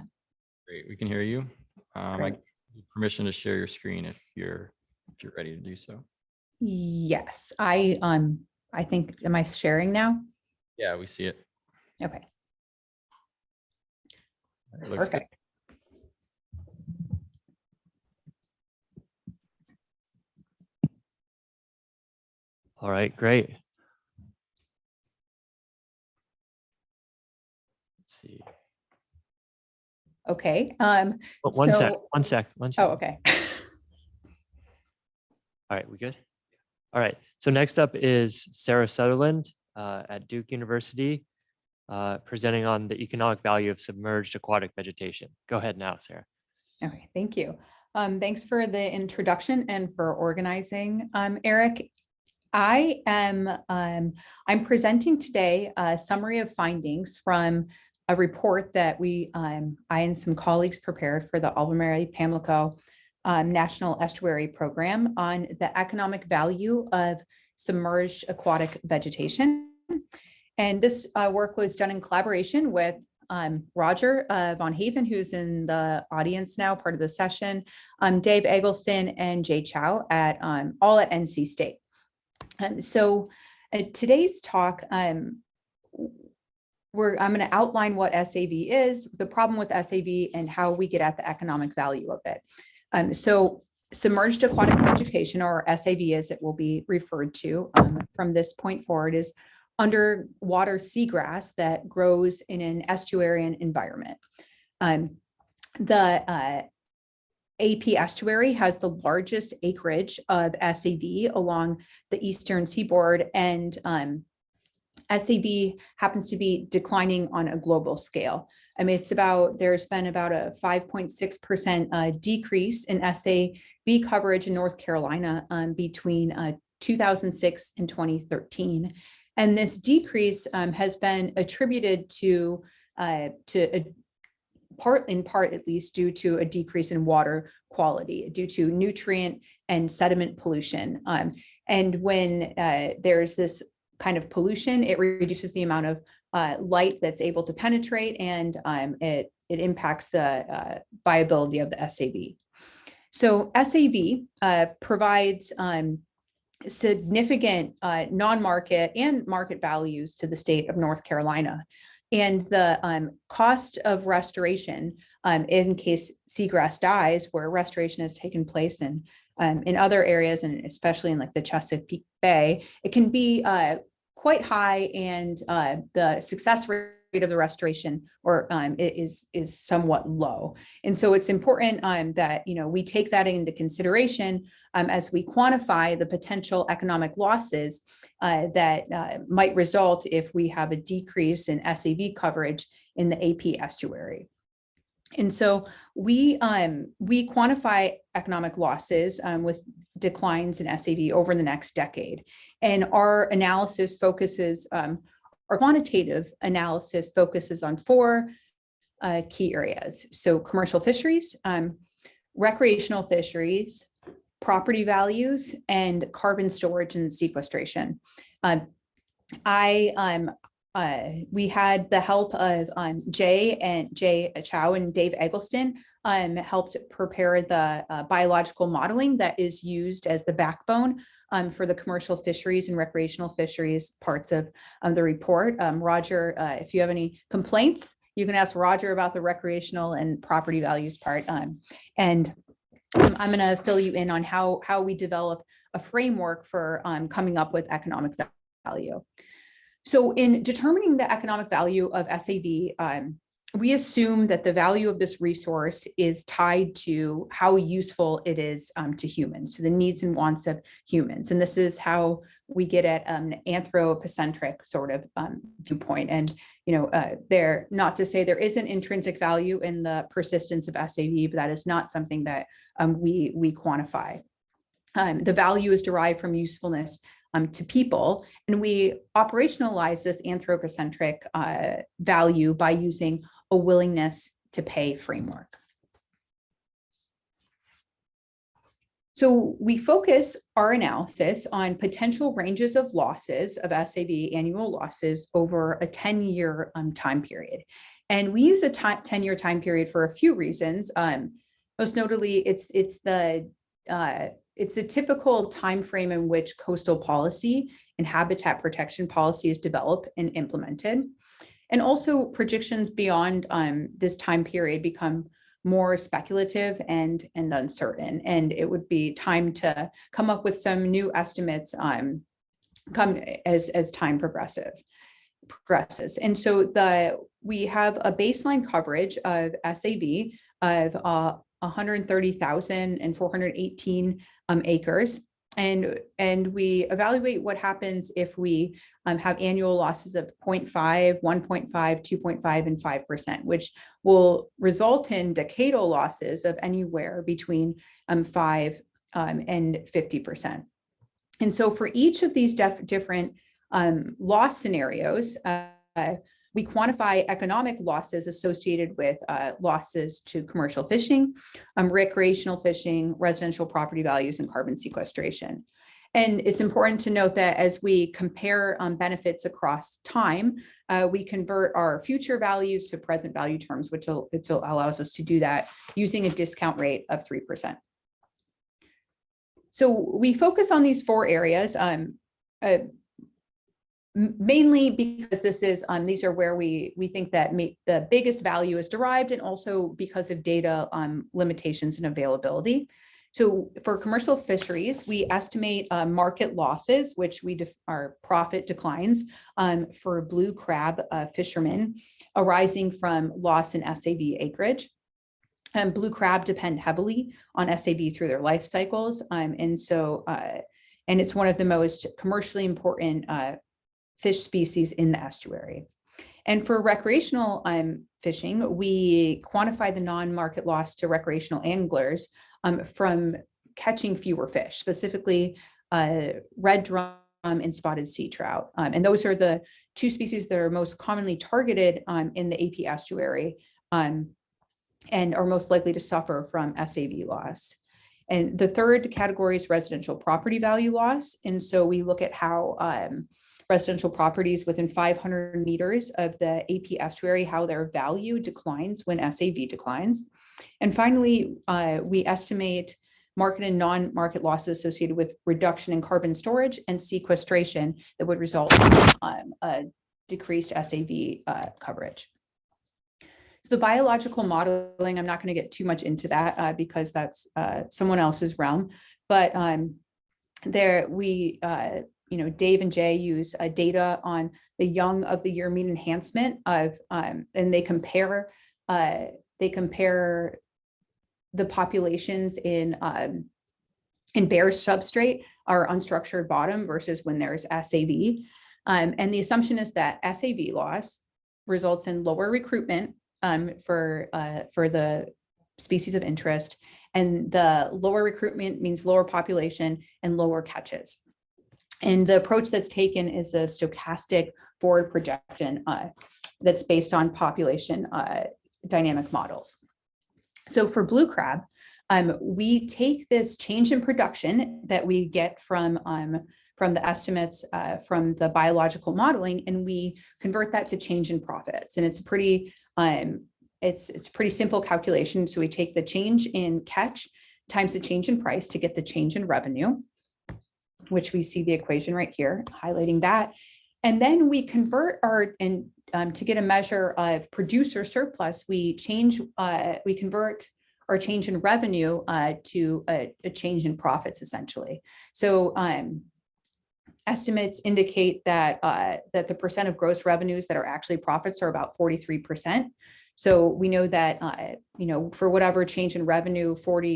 Great. We can hear you. I Great. give you permission to share your screen if you're ready to do so. Yes, I think, am I sharing now? Yeah, we see it. Okay, It looks good. perfect. All right, great. Let's see. Okay. Oh, one sec. So- One sec. Oh, okay. All right, we good? All right. So next up is Sara Sutherland at Duke University, presenting on the economic value of submerged aquatic vegetation. Go ahead now, Sarah. Okay, thank you. Thanks for the introduction and for organizing, Eric. I'm presenting today a summary of findings from a report that I and some colleagues prepared for the WRRI Pamlico National Estuary Program on the economic value of submerged aquatic vegetation. And this work was done in collaboration with Roger von Haefen, who's in the audience now, part of the session, Dave Eggleston and Jay Chow at all at NC State. So today's talk, I'm going to outline what SAV is, the problem with SAV, and how we get at the economic value of it. So submerged aquatic vegetation, or SAV as it will be referred to from this point forward, is underwater seagrass that grows in an estuarine environment. The AP estuary has the largest acreage of SAV along the eastern seaboard, and SAB happens to be declining on a global scale. I mean, there's been about a 5.6% decrease in SAB coverage in North Carolina between 2006 and 2013. And this decrease has been attributed to in part at least, due to a decrease in water quality, due to nutrient and sediment pollution. And when there's this kind of pollution, it reduces the amount of light that's able to penetrate, and it impacts the viability of the SAB. So SAB provides significant non-market and market values to the state of North Carolina. And the cost of restoration, in case seagrass dies, where restoration has taken place in other areas, and especially in like the Chesapeake Bay, it can be quite high, and the success rate of the restoration is somewhat low. And so it's important that we take that into consideration as we quantify the potential economic losses that might result if we have a decrease in SAB coverage in the AP estuary. And so we quantify economic losses with declines in SAB over the next decade. And our analysis focuses, our quantitative analysis focuses on four key areas. So commercial fisheries, recreational fisheries, property values, and carbon storage and sequestration. We had the help of Jay Chow and Dave Eggleston helped prepare the biological modeling that is used as the backbone for the commercial fisheries and recreational fisheries parts of the report. Roger, if you have any complaints, you can ask Roger about the recreational and property values part. And I'm going to fill you in on how we develop a framework for coming up with economic value. So in determining the economic value of SAB, we assume that the value of this resource is tied to how useful it is to humans, to the needs and wants of humans. And this is how we get at an anthropocentric sort of viewpoint. And, not to say there isn't intrinsic value in the persistence of SAB, but that is not something that we quantify. The value is derived from usefulness to people, and we operationalize this anthropocentric value by using a willingness to pay framework. So we focus our analysis on potential ranges of losses of SAB annual losses over a 10-year time period. And we use a 10-year time period for a few reasons. Most notably, it's the typical time frame in which coastal policy and habitat protection policy is developed and implemented. And also predictions beyond this time period become more speculative and uncertain. And it would be time to come up with some new estimates as time progresses. And so we have a baseline coverage of SAB of 130,418 acres. And we evaluate what happens if we have annual losses of 0.5, 1.5, 2.5, and 5%, which will result in decadal losses of anywhere between 5 and 50%. And so for each of these different loss scenarios, we quantify economic losses associated with losses to commercial fishing, recreational fishing, residential property values, and carbon sequestration. And it's important to note that as we compare benefits across time, we convert our future values to present value terms, which allows us to do that using a discount rate of 3%. So we focus on these four areas, mainly because these are where we think that the biggest value is derived, and also because of data limitations and availability. So for commercial fisheries, we estimate market losses, which are profit declines for blue crab fishermen arising from loss in SAB acreage. Blue crab depend heavily on SAB through their life cycles. And it's one of the most commercially important fish species in the estuary. And for recreational fishing, we quantify the non-market loss to recreational anglers from catching fewer fish, specifically red drum and spotted sea trout. And those are the two species that are most commonly targeted in the AP estuary and are most likely to suffer from SAV loss. And the third category is residential property value loss. And so we look at how residential properties within 500 meters of the AP estuary, how their value declines when SAV declines. And finally, we estimate market and non-market losses associated with reduction in carbon storage and sequestration that would result in a decreased SAV coverage. So the biological modeling, I'm not going to get too much into that because that's someone else's realm, but there we Dave and Jay use data on the young of the year mean enhancement of, and they compare the populations in bare substrate or unstructured bottom versus when there's SAV. And the assumption is that SAV loss results in lower recruitment for the species of interest, and the lower recruitment means lower population and lower catches. And the approach that's taken is a stochastic forward projection that's based on population dynamic models. So for blue crab, we take this change in production that we get from the estimates from the biological modeling, and we convert that to change in profits. And it's a pretty simple calculation. So we take the change in catch times the change in price to get the change in revenue, which we see the equation right here, highlighting that. And then we convert to get a measure of producer surplus, we convert our change in revenue to a change in profits, essentially. So estimates indicate that that the percent of gross revenues that are actually profits are about 43%. So we know that for whatever change in revenue,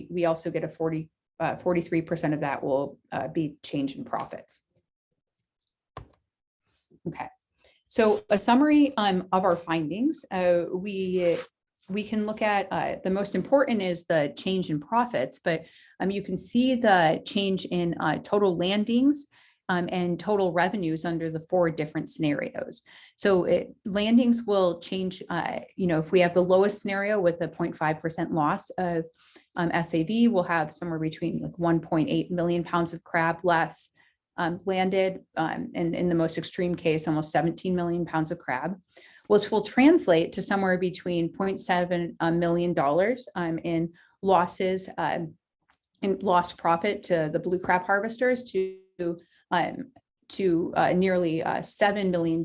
we also get a 43% of that will be change in profits. Okay, so a summary of our findings. We can look at the most important is the change in profits, but you can see the change in total landings and total revenues under the 4 different scenarios. So landings will change, if we have the lowest scenario with a 0.5% loss of SAV, we'll have somewhere between like 1.8 million pounds of crab less landed, and in the most extreme case, almost 17 million pounds of crab, which will translate to somewhere between $0.7 million in losses, in lost profit to the blue crab harvesters to nearly $7 million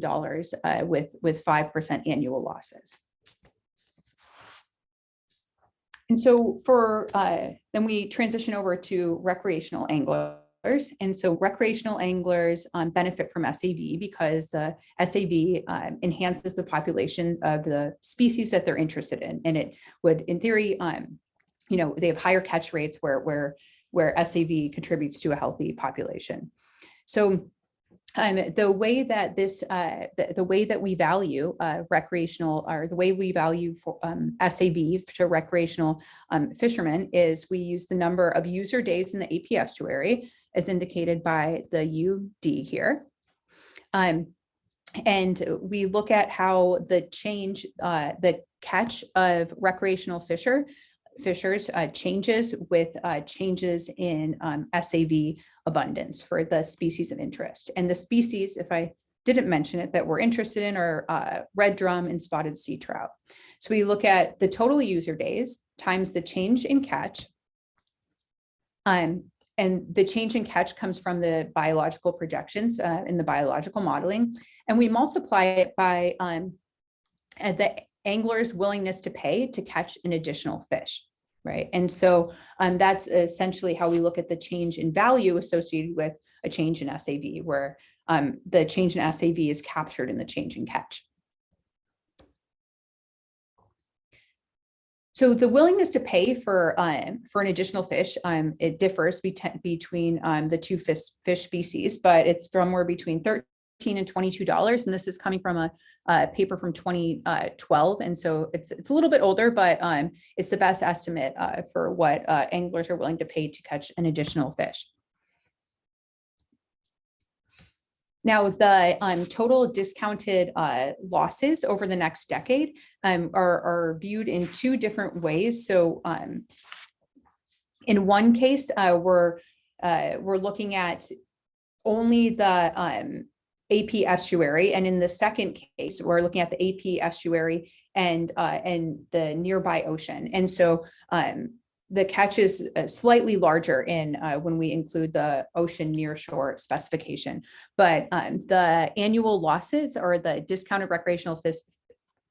with 5% annual losses. And so then we transition over to recreational anglers. And so recreational anglers benefit from SAV because the SAV enhances the population of the species that they're interested in. And it would, in theory, they have higher catch rates where SAV contributes to a healthy population. So the way that the way that we value recreational, or the way we value for SAV to recreational fishermen, is we use the number of user days in the AP estuary as indicated by the UD here. And we look at how the catch of recreational fishers changes with changes in SAV abundance for the species of interest. And the species, if I didn't mention it, that we're interested in are red drum and spotted sea trout. So we look at the total user days times the change in catch. And the change in catch comes from the biological projections in the biological modeling. And we multiply it by the angler's willingness to pay to catch an additional fish. Right. And so that's essentially how we look at the change in value associated with a change in SAV, where the change in SAV is captured in the change in catch. So the willingness to pay for an additional fish, it differs between the two fish species, but it's somewhere between and $22. And this is coming from a paper from 2012. And so it's a little bit older, but it's the best estimate for what anglers are willing to pay to catch an additional fish. Now, the total discounted losses over the next decade are viewed in two different ways. So in one case, we're looking at only the AP estuary, and in the second case, we're looking at the AP estuary and the nearby ocean. And so the catch is slightly larger in when we include the ocean near shore specification, but the annual losses or the discounted recreational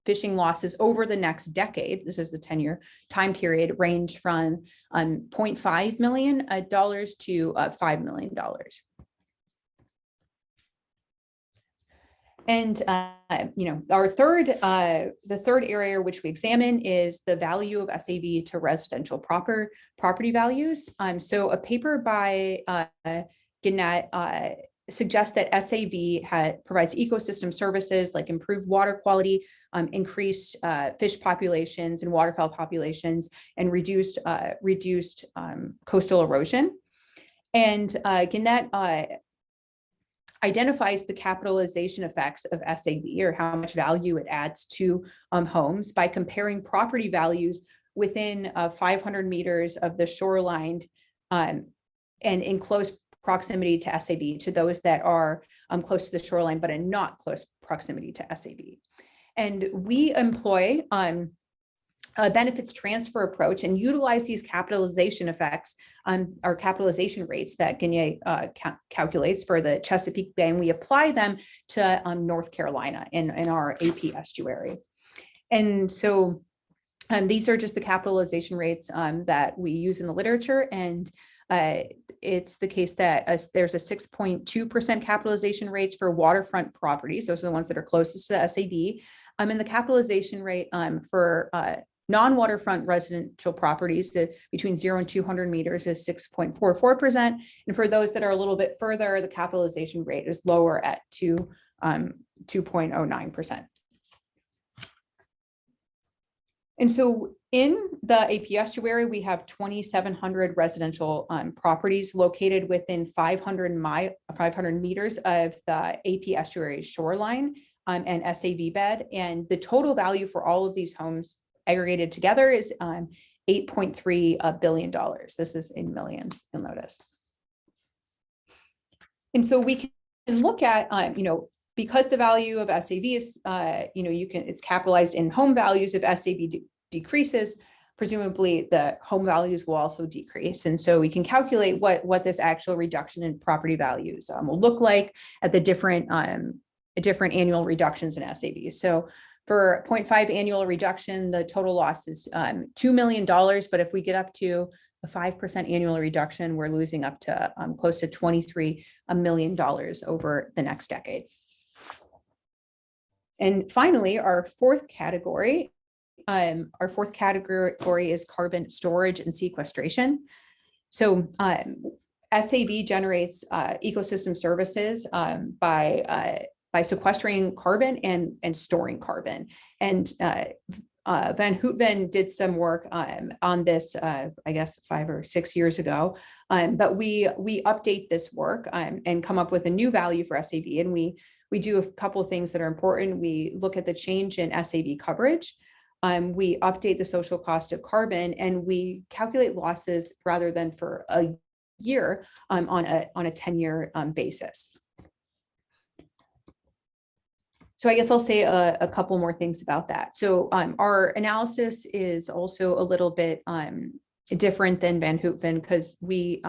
fishing losses over the next decade, this is the 10-year time period, range from $0.5 million to $5 million. And our the third area which we examine is the value of SAV to residential property values. So a paper by Gannett suggests that SAV provides ecosystem services like improved water quality, increased fish populations and waterfowl populations, and reduced coastal erosion. And Gannett identifies the capitalization effects of SAV, or how much value it adds to homes, by comparing property values within 500 meters of the shoreline and in close proximity to SAV to those that are close to the shoreline but in not close proximity to SAV. And we employ a benefits transfer approach and utilize these capitalization effects or capitalization rates that Gannett calculates for the Chesapeake Bay, and we apply them to North Carolina in our AP estuary. And so these are just the capitalization rates that we use in the literature, and it's the case that there's a 6.2% capitalization rates for waterfront properties. Those are the ones that are closest to the SAV. And the capitalization rate for non-waterfront residential properties between 0 and 200 meters is 6.44%. And for those that are a little bit further, the capitalization rate is lower at 2.09%. And so in the AP estuary, we have 2,700 residential properties located within 500 meters of the AP estuary shoreline and SAV bed. And the total value for all of these homes aggregated together is $8.3 billion. This is in millions, you'll notice. And so we can look at, because the value of SAV is, it's capitalized in home values. If SAV decreases, presumably the home values will also decrease. And so we can calculate what this actual reduction in property values will look like at the different annual reductions in SAV. So for 0.5 annual reduction, the total loss is $2 million. But if we get up to a 5% annual reduction, we're losing up to close to $23 million over the next decade. And finally, our fourth category is carbon storage and sequestration. So SAV generates ecosystem services by sequestering carbon and storing carbon. And Van Hoeven did some work on this, I guess 5 or 6 years ago. But we update this work and come up with a new value for SAV. And we do a couple of things that are important. We look at the change in SAV coverage. We update the social cost of carbon, and we calculate losses rather than for a year on a 10-year basis. So I guess I'll say a couple more things about that. So our analysis is also a little bit different than Van Hoeven, because we,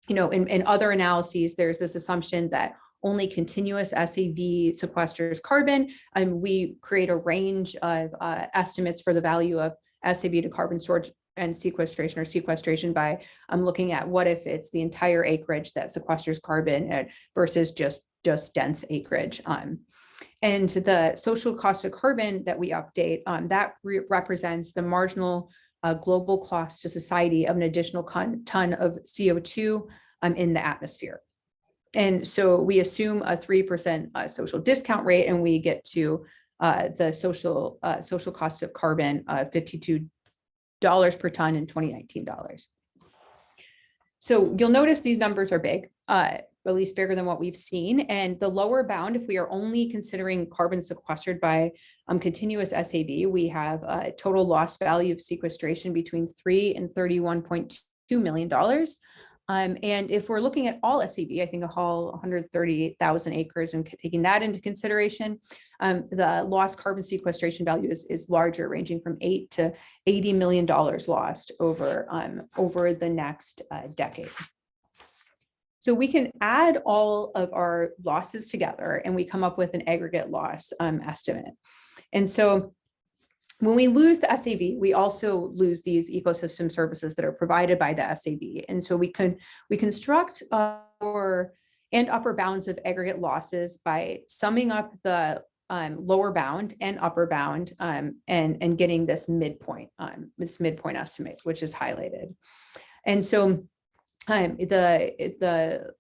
in other analyses, there's this assumption that only continuous SAV sequesters carbon, and we create a range of estimates for the value of SAV to carbon storage and sequestration by looking at what if it's the entire acreage that sequesters carbon versus just dense acreage. And the social cost of carbon that we update, that represents the marginal global cost to society of an additional ton of CO2 in the atmosphere. And so we assume a 3% social discount rate, and we get to the social cost of carbon, $52 per ton in 2019 dollars. So you'll notice these numbers are big, at least bigger than what we've seen. And the lower bound, if we are only considering carbon sequestered by continuous SAB, we have a total lost value of sequestration between $3 and $31.2 million. And if we're looking at all SAB, I think a whole 138,000 acres and taking that into consideration, the lost carbon sequestration value is larger, ranging from $8 to $80 million lost over the next decade. So we can add all of our losses together and we come up with an aggregate loss estimate. And so when we lose the SAB, we also lose these ecosystem services that are provided by the SAB. And so we construct lower and upper bounds of aggregate losses by summing up the lower bound and upper bound and getting this midpoint estimate, which is highlighted. And so the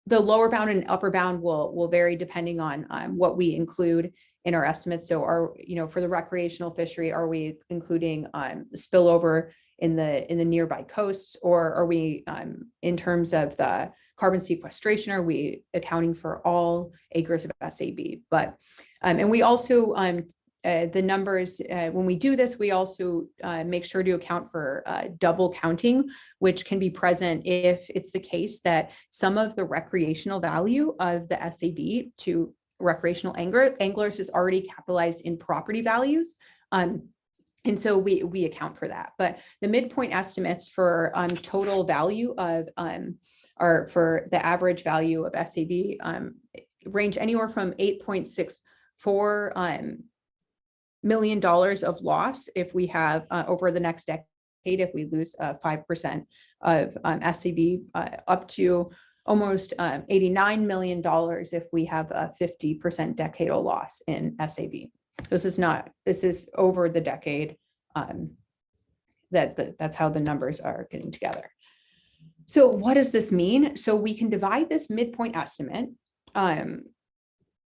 lower bound and upper bound will vary depending on what we include in our estimates. So for the recreational fishery, are we including spillover in the nearby coasts, or are we in terms of the carbon sequestration, are we accounting for all acres of SAB? But and we also the numbers, when we do this, we also make sure to account for double counting, which can be present if it's the case that some of the recreational value of the SAB to recreational anglers is already capitalized in property values. And so we account for that. But the midpoint estimates for total value of or for the average value of SAB range anywhere from $8.64 million of loss if we have over the next decade, if we lose 5% of SAB, up to almost $89 million if we have a 50% decadal loss in SAB. This is over the decade. That's how the numbers are getting together. So what does this mean? So we can divide this midpoint estimate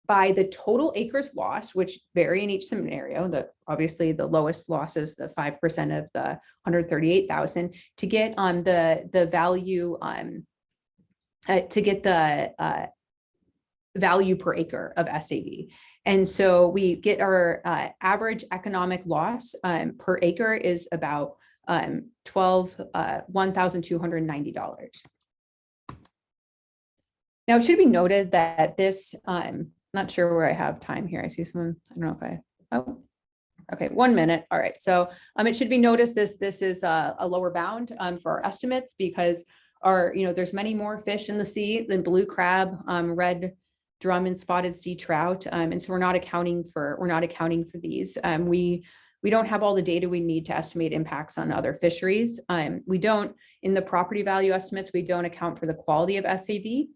by the total acres lost, which vary in each scenario. Obviously the lowest loss is the 5% of the 138,000 to get the value to get the value per acre of SAB. And so we get our average economic loss per acre is about $1,290. Now, it should be noted that this, not sure where I have time here. I see someone, I don't know if okay, 1 minute. All right. So it should be noticed this is a lower bound for our estimates because there's many more fish in the sea than blue crab, red drum and spotted sea trout. And so we're not accounting for these. We don't have all the data we need to estimate impacts on other fisheries. We don't, in the property value estimates, we don't account for the quality of SAB.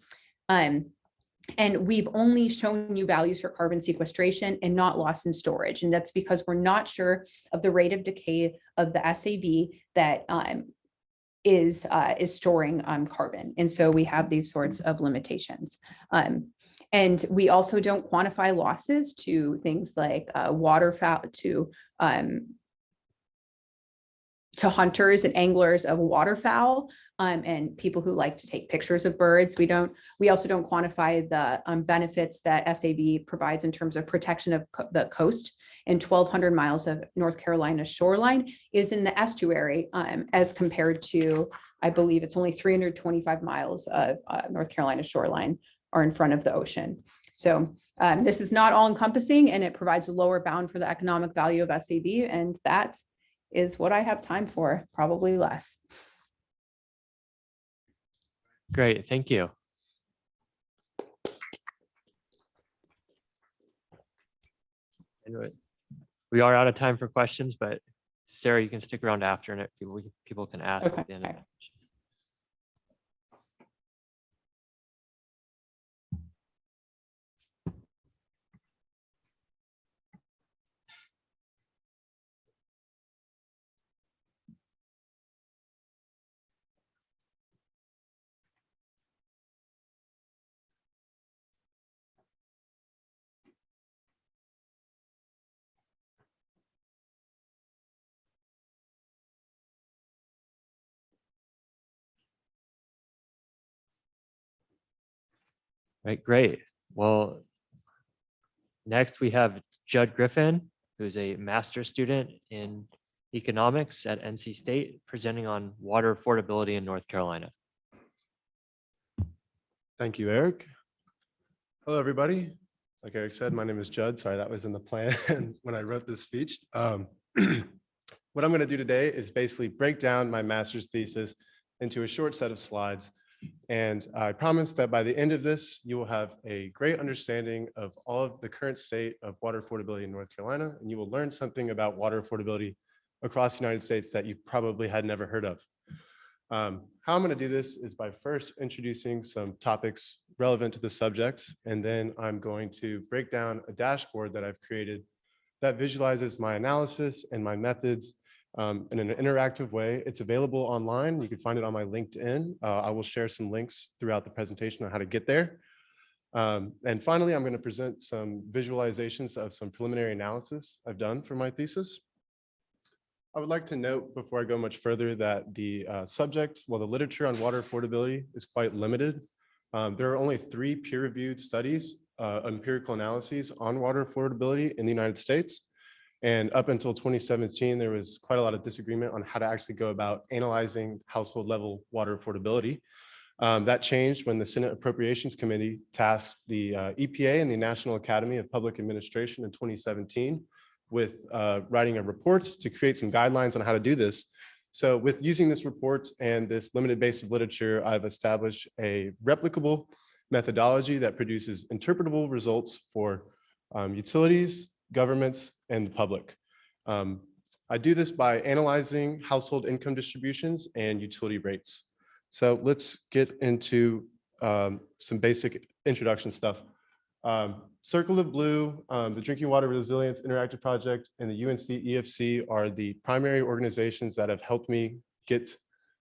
And we've only shown you values for carbon sequestration and not loss in storage. And that's because we're not sure of the rate of decay of the SAB that is storing carbon. And so we have these sorts of limitations. And we also don't quantify losses to things like waterfowl, to hunters and anglers of waterfowl and people who like to take pictures of birds. We also don't quantify the benefits that SAB provides in terms of protection of the coast. And 1,200 miles of North Carolina shoreline is in the estuary as compared to, I believe it's only 325 miles of North Carolina shoreline are in front of the ocean. So this is not all encompassing, and it provides a lower bound for the economic value of SAB. And that is what I have time for, probably less. Great, thank you. Anyway, we are out of time for questions, but Sarah, you can stick around after and people can ask at the end of it. Right, great. Well, next we have Judd Griffin, who's a master's student in economics at NC State, presenting on water affordability in North Carolina. Thank you, Eric. Hello, everybody. Like Eric said, my name is Judd. Sorry, that was in the plan when I wrote this speech. What I'm going to do today is basically break down my master's thesis into a short set of slides. And I promise that by the end of this, you will have a great understanding of all of the current state of water affordability in North Carolina, and you will learn something about water affordability across the United States that you probably had never heard of. How I'm going to do this is by first introducing some topics relevant to the subject, and then I'm going to break down a dashboard that I've created that visualizes my analysis and my methods in an interactive way. It's available online. You can find it on my LinkedIn. I will share some links throughout the presentation on how to get there. And finally, I'm going to present some visualizations of some preliminary analysis I've done for my thesis. I would like to note before I go much further that the subject, well, the literature on water affordability is quite limited. There are only 3 peer-reviewed studies, empirical analyses on water affordability in the United States. And up until 2017, there was quite a lot of disagreement on how to actually go about analyzing household level water affordability. That changed when the Senate Appropriations Committee tasked the EPA and the National Academy of Public Administration in 2017 with writing a report to create some guidelines on how to do this. So with using this report and this limited base of literature, I've established a replicable methodology that produces interpretable results for utilities, governments, and the public. I do this by analyzing household income distributions and utility rates. So let's get into some basic introduction stuff. Circle of Blue, the Drinking Water Resilience Interactive Project, and the UNC EFC are the primary organizations that have helped me get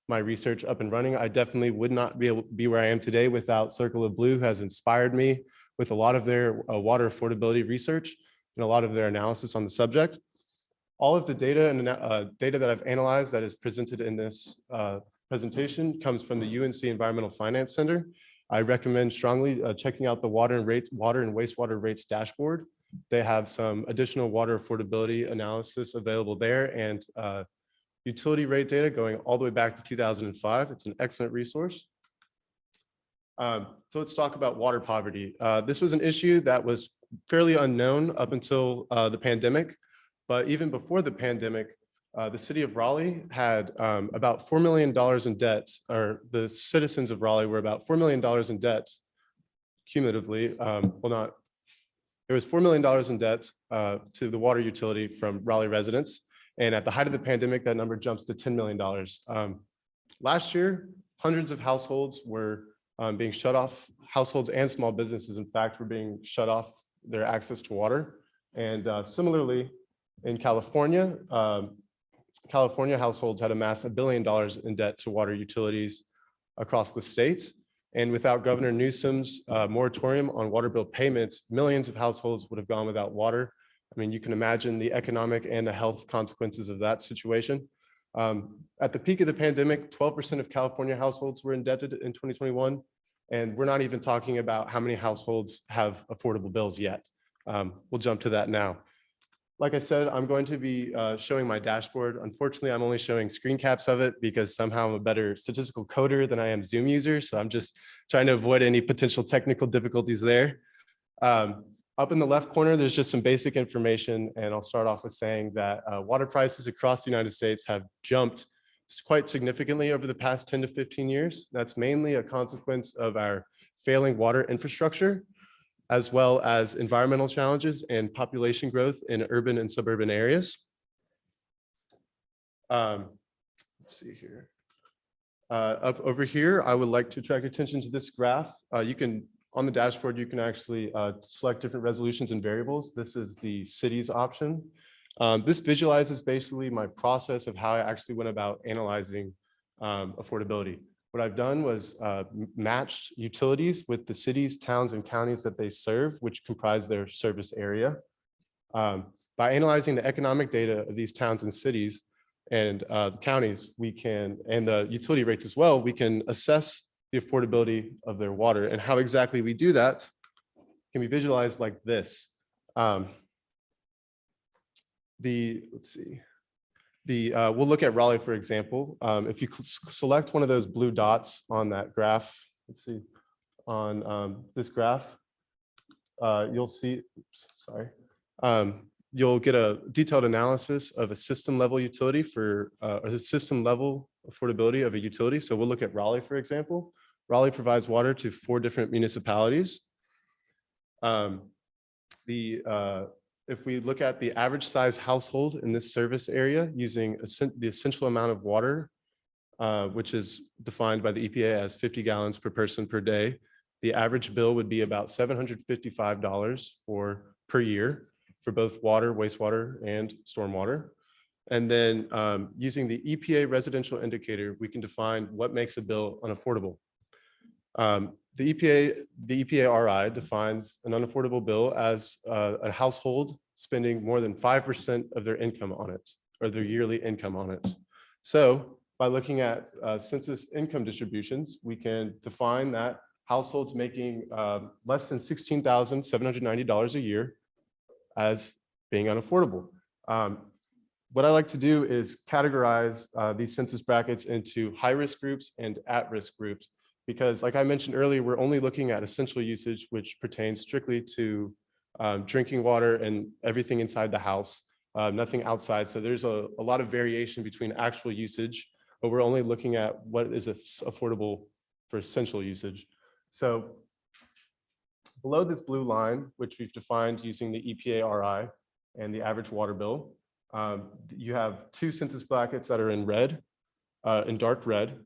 my research up and running. I definitely would not be able to be where I am today without Circle of Blue, who has inspired me with a lot of their water affordability research and a lot of their analysis on the subject. All of the data and data that I've analyzed that is presented in this presentation comes from the UNC Environmental Finance Center. I recommend strongly checking out the water and wastewater rates dashboard. They have some additional water affordability analysis available there and utility rate data going all the way back to 2005. It's an excellent resource. So let's talk about water poverty. This was an issue that was fairly unknown up until the pandemic, but even before the pandemic, the city of Raleigh had about $4 million in debt, or the citizens of Raleigh were about $4 million in debt cumulatively. There was $4 million in debt to the water utility from Raleigh residents. And at the height of the pandemic, that number jumps to $10 million. Last year, hundreds of households were being shut off. Households and small businesses, in fact, were being shut off their access to water. And similarly, in California, California households had amassed $1 billion in debt to water utilities across the state. And without Governor Newsom's moratorium on water bill payments, millions of households would have gone without water. I mean, you can imagine the economic and the health consequences of that situation. At the peak of the pandemic, 12% of California households were indebted in 2021. And we're not even talking about how many households have affordable bills yet. We'll jump to that now. Like I said, I'm going to be showing my dashboard. Unfortunately, I'm only showing screen caps of it because somehow I'm a better statistical coder than I am Zoom user. So I'm just trying to avoid any potential technical difficulties there. Up in the left corner, there's just some basic information. And I'll start off with saying that water prices across the United States have jumped quite significantly over the past 10 to 15 years. That's mainly a consequence of our failing water infrastructure, as well as environmental challenges and population growth in urban and suburban areas. Let's see here. Up over here, I would like to attract attention to this graph. On the dashboard, you can actually select different resolutions and variables. This is the city's option. This visualizes basically my process of how I actually went about analyzing affordability. What I've done was matched utilities with the cities, towns, and counties that they serve, which comprise their service area. By analyzing the economic data of these towns and cities and the counties, and the utility rates as well, we can assess the affordability of their water. And how exactly we do that can be visualized like this. Let's see. We'll look at Raleigh, for example. If you select one of those blue dots on that graph, let's see, on this graph, you'll see, oops, sorry. You'll get a detailed analysis of a system level utility for, or the system level affordability of a utility. So we'll look at Raleigh, for example. Raleigh provides water to 4 different municipalities. If we look at the average size household in this service area using the essential amount of water, which is defined by the EPA as 50 gallons per person per day, the average bill would be about $755 per year for both water, wastewater, and stormwater. And then using the EPA residential indicator, we can define what makes a bill unaffordable. The EPA-RI defines an unaffordable bill as a household spending more than 5% of their income on it, or their yearly income on it. So by looking at census income distributions, we can define that households making less than $16,790 a year as being unaffordable. What I like to do is categorize these census brackets into high-risk groups and at-risk groups, because like I mentioned earlier, we're only looking at essential usage, which pertains strictly to drinking water and everything inside the house, nothing outside. So there's a lot of variation between actual usage, but we're only looking at what is affordable for essential usage. So below this blue line, which we've defined using the EPA-RI and the average water bill, you have 2 census brackets that are in red, in dark red.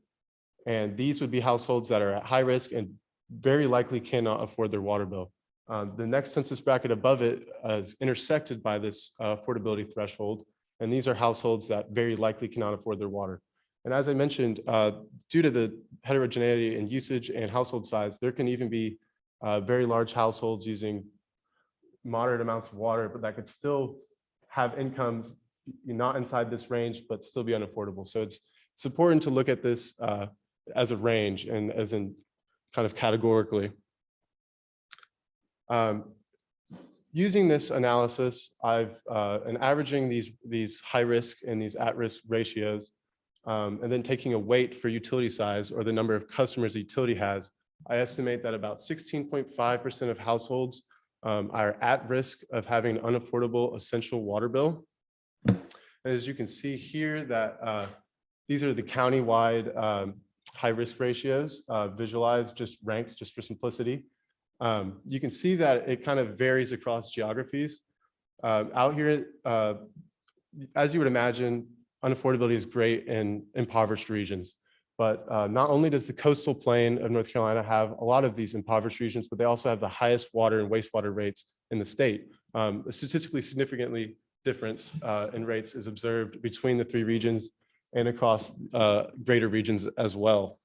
And these would be households that are at high risk and very likely cannot afford their water bill. The next census bracket above it is intersected by this affordability threshold. And these are households that very likely cannot afford their water. And as I mentioned, due to the heterogeneity in usage and household size, there can even be very large households using moderate amounts of water, but that could still have incomes not inside this range, but still be unaffordable. So it's important to look at this as a range and as in kind of categorically. Using this analysis, and averaging these high risk and these at-risk ratios, and then taking a weight for utility size or the number of customers a utility has, I estimate that about 16.5% of households are at risk of having an unaffordable essential water bill. And as you can see here, that these are the countywide high risk ratios, visualized, just ranked just for simplicity. You can see that it kind of varies across geographies. Out here, as you would imagine, unaffordability is great in impoverished regions. But not only does the coastal plain of North Carolina have a lot of these impoverished regions, but they also have the highest water and wastewater rates in the state. A statistically significantly difference in rates is observed between the 3 regions and across greater regions as well.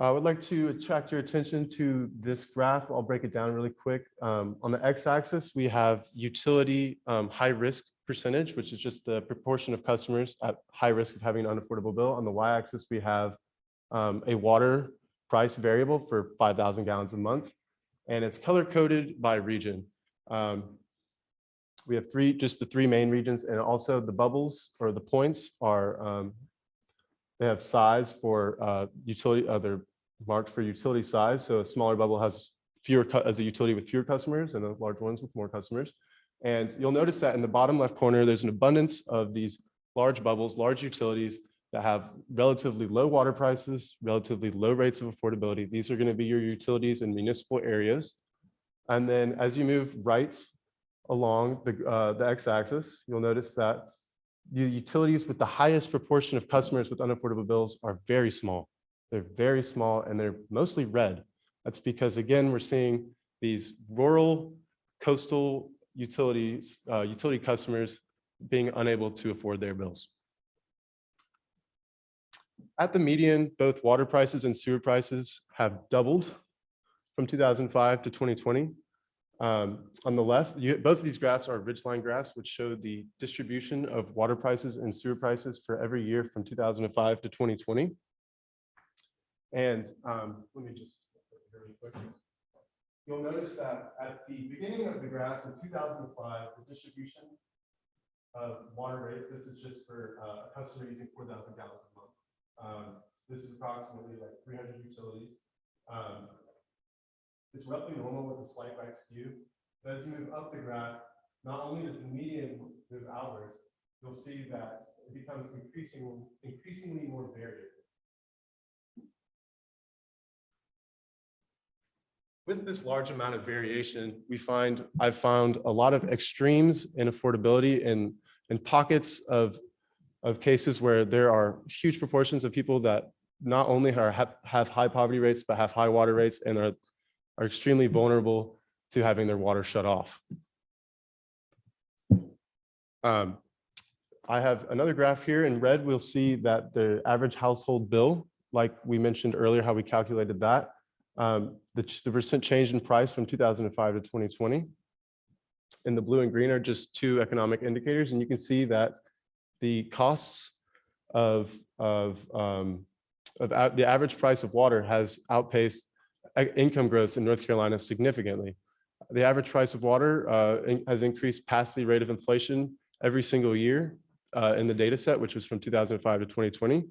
I would like to attract your attention to this graph. I'll break it down really quick. On the x-axis, we have utility high risk percentage, which is just the proportion of customers at high risk of having an unaffordable bill. On the y-axis, we have a water price variable for 5,000 gallons a month, and it's color coded by region. We have just the 3 main regions, and also the bubbles or the points are they have size for utility. They're marked for utility size. So a smaller bubble has fewer as a utility with fewer customers, and the large ones with more customers. And you'll notice that in the bottom left corner, there's an abundance of these large bubbles, large utilities that have relatively low water prices, relatively low rates of affordability. These are going to be your utilities in municipal areas. And then as you move right along the x-axis, you'll notice that the utilities with the highest proportion of customers with unaffordable bills are very small. They're very small and they're mostly red. That's because, again, we're seeing these rural coastal utilities, utility customers being unable to afford their bills. At the median, both water prices and sewer prices have doubled from 2005 to 2020. On the left, both of these graphs are ridgeline graphs, which show the distribution of water prices and sewer prices for every year from 2005 to 2020. And let me just really quick. You'll notice that at the beginning of the graphs in 2005, the distribution of water rates, this is just for a customer using 4,000 gallons a month. This is approximately like 300 utilities. It's roughly normal with a slight right skew. But as you move up the graph, not only does the median move outwards, you'll see that it becomes increasingly more varied. With this large amount of variation, I've found a lot of extremes in affordability in pockets of cases where there are huge proportions of people that not only have high poverty rates, but have high water rates and are extremely vulnerable to having their water shut off. I have another graph here in red. We'll see that the average household bill, like we mentioned earlier, how we calculated that, the percent change in price from 2005 to 2020. And the blue and green are just two economic indicators. And you can see that the costs of the average price of water has outpaced income growth in North Carolina significantly. The average price of water has increased past the rate of inflation every single year in the data set, which was from 2005 to 2020.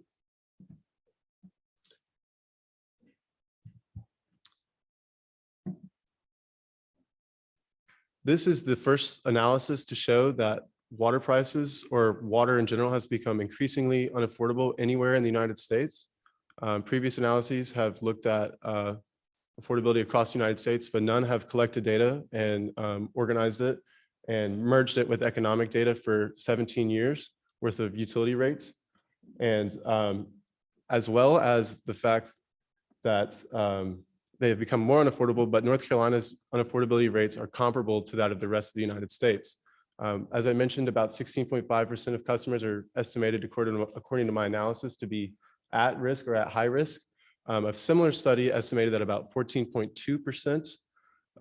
This is the first analysis to show that water prices or water in general has become increasingly unaffordable anywhere in the United States. Previous analyses have looked at affordability across the United States, but none have collected data and organized it and merged it with economic data for 17 years worth of utility rates. And as well as the fact that they have become more unaffordable, but North Carolina's unaffordability rates are comparable to that of the rest of the United States. As I mentioned, about 16.5% of customers are estimated, according to my analysis, to be at risk or at high risk. A similar study estimated that about 14.2%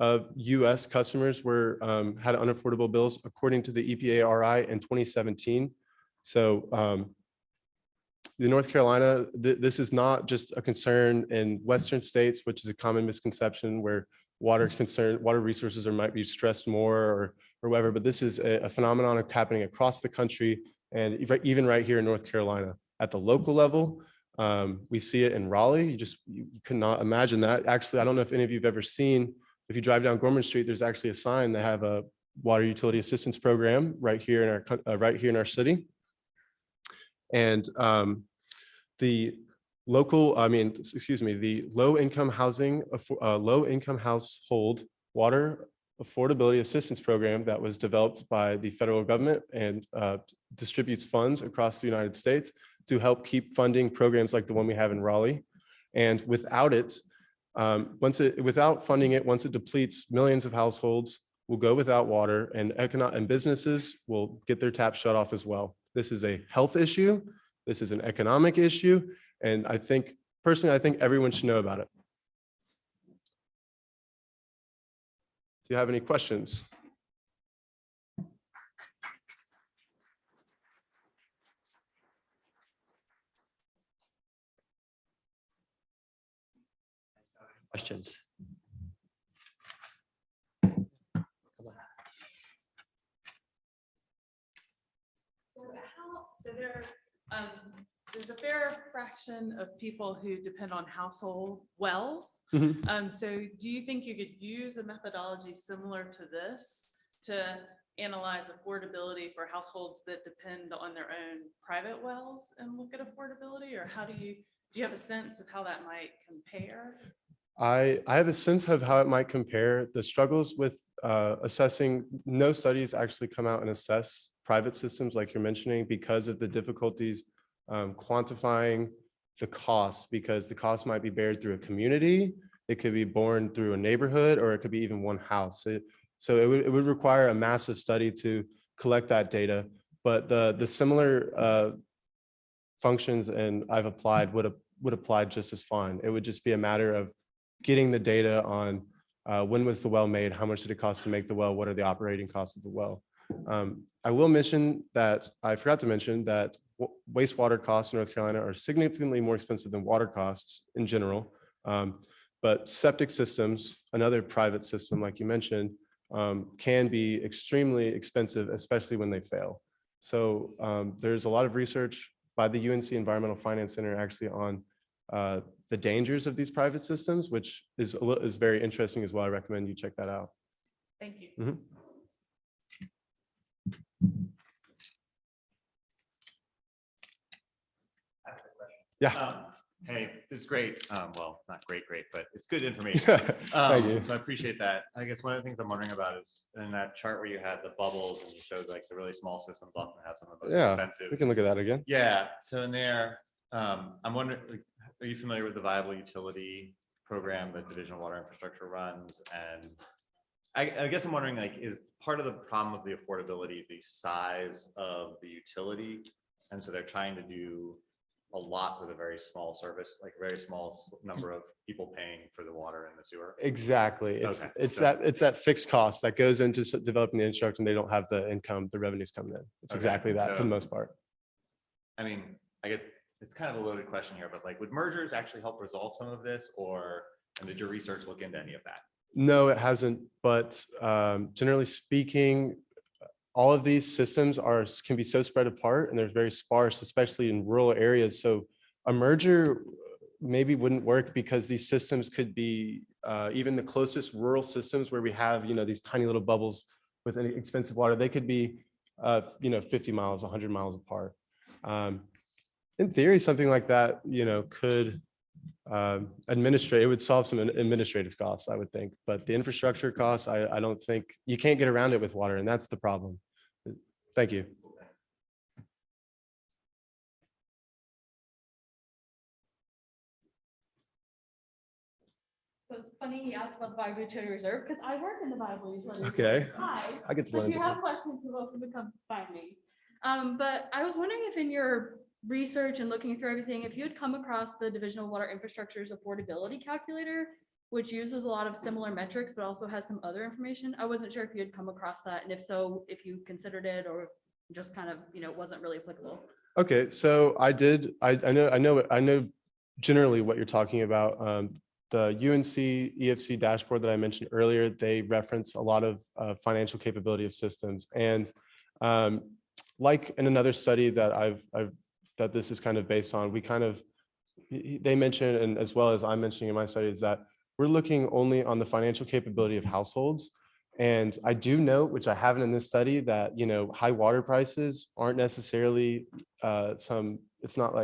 of US customers had unaffordable bills, according to the EPA-RI in 2017. So the North Carolina, this is not just a concern in Western states, which is a common misconception where water resources might be stressed more or whatever, but this is a phenomenon happening across the country and even right here in North Carolina. At the local level, we see it in Raleigh. You could not imagine that. Actually, I don't know if any of you have ever seen, if you drive down Gorman Street, there's actually a sign that have a water utility assistance program right here in our city. And the low-income household water affordability assistance program that was developed by the federal government and distributes funds across the United States to help keep funding programs like the one we have in Raleigh. And without it, without funding it, once it depletes, millions of households will go without water and businesses will get their taps shut off as well. This is a health issue. This is an economic issue. And personally, I think everyone should know about it. Do you have any questions? Questions? So there's a fair fraction of people who depend on household wells. So do you think you could use a methodology similar to this to analyze affordability for households that depend on their own private wells and look at affordability? Or do you have a sense of how that might compare? I have a sense of how it might compare. The struggles with assessing, no studies actually come out and assess private systems like you're mentioning because of the difficulties quantifying the cost, because the cost might be bared through a community, it could be borne through a neighborhood, or it could be even one house. So it would require a massive study to collect that data. But the similar functions and I've applied would apply just as fine. It would just be a matter of getting the data on When was the well made? How much did it cost to make the well? What are the operating costs of the well? I will mention that I forgot to mention that wastewater costs in North Carolina are significantly more expensive than water costs in general. But septic systems, another private system, like you mentioned, can be extremely expensive, especially when they fail. So there's a lot of research by the UNC Environmental Finance Center actually on the dangers of these private systems, which is very interesting as well. I recommend you check that out. Thank you. Mhm. Yeah. Hey, this is great. Well, not great, but it's good information. Thank you. So I appreciate that. I guess one of the things I'm wondering about is in that chart where you had the bubbles and you showed like the really small systems often have some of those Yeah, expensive. we can look at that again. Yeah. So in there, I'm wondering, like, are you familiar with the Viable Utility program that Division of Water Infrastructure runs? And I guess I'm wondering, like, is part of the problem of the affordability the size of the utility? And so they're trying to do a lot with a very small service, like a very small number of people paying for the water and the sewer. Exactly. Okay, It's so- that fixed cost that goes into developing the infrastructure, and they don't have the income, the revenues coming in. It's Okay, exactly that for so- the most part. I mean, I get it's kind of a loaded question here, but like, would mergers actually help resolve some of this, and did your research look into any of that? No, it hasn't. But generally speaking, all of these systems can be so spread apart, and they're very sparse, especially in rural areas. So a merger maybe wouldn't work because these systems could be even the closest rural systems where we have, these tiny little bubbles with any expensive water. They could be, 50 miles, 100 miles apart. In theory, something like that, could it would solve some administrative costs, I would think, but the infrastructure costs, I don't think you can't get around it with water, and that's the problem. Thank you. So it's funny you asked about the Viable Utility Reserve because I work in the Viable Utility Reserve. Okay. Hi. I get to So if learn. you have questions, you're welcome to come find me. But I was wondering if in your research and looking through everything, if you had come across the Division of Water Infrastructure's affordability calculator, which uses a lot of similar metrics, but also has some other information. I wasn't sure if you had come across that, and if so, if you considered it or just kind of, wasn't really applicable. Okay, so I did. I know generally what you're talking about. The UNC EFC dashboard that I mentioned earlier, they reference a lot of financial capability of systems, and like in another study that that this is kind of based on, they mentioned, and as well as I'm mentioning in my study, is that we're looking only on the financial capability of households. And I do note, which I haven't in this study, that, high water prices aren't necessarily it's not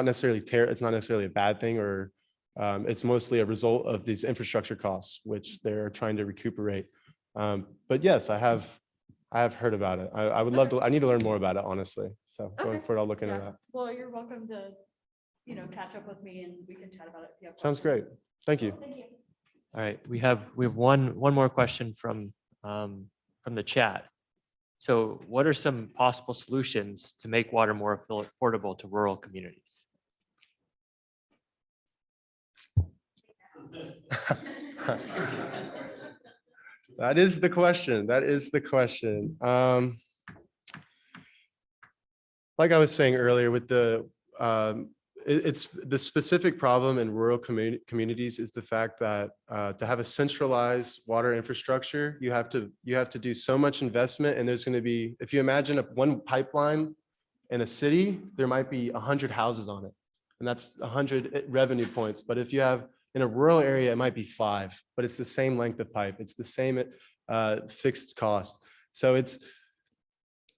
necessarily a bad thing, or it's mostly a result of these infrastructure costs, which they're trying to recuperate. But yes, I have heard about it. I would love to, I need to learn more about it, honestly. So going Okay. forward, I'll look into Yeah. that. Well, you're welcome to, catch up with me and we can chat about it. If you have Sounds questions. great. Thank you. Thank you. All right, we have one more question from the chat. So what are some possible solutions to make water more affordable to rural communities? That is the question. That is the question. Like I was saying earlier, with it's the specific problem in rural communities is the fact that to have a centralized water infrastructure, you have to do so much investment, and there's going to be, if you imagine one pipeline in a city, there might be 100 houses on it, and that's 100 revenue points. But if you have in a rural area, it might be 5, but it's the same length of pipe. It's the same fixed cost. So it's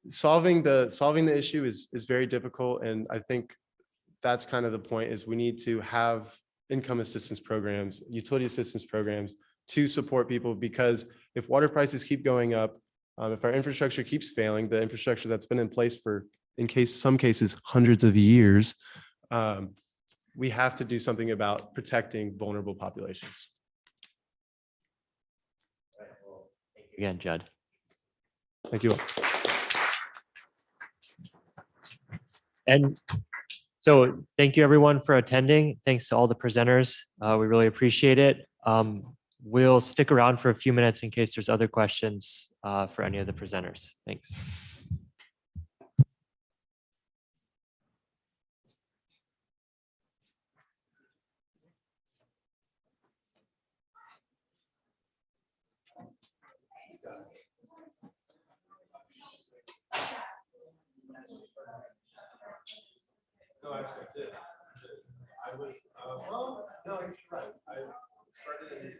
solving the issue is very difficult. And I think that's kind of the point, is we need to have income assistance programs, utility assistance programs to support people, because if water prices keep going up, if our infrastructure keeps failing, the infrastructure that's been in place for, some cases, hundreds of years, we have to do something about protecting vulnerable populations. Again, Judd. Thank you. And So thank you everyone for attending. Thanks to all the presenters. We really appreciate it. We'll stick around for a few minutes in case there's other questions for any of the presenters. Thanks. No, actually, I did. I was, well, no, you're right. I started in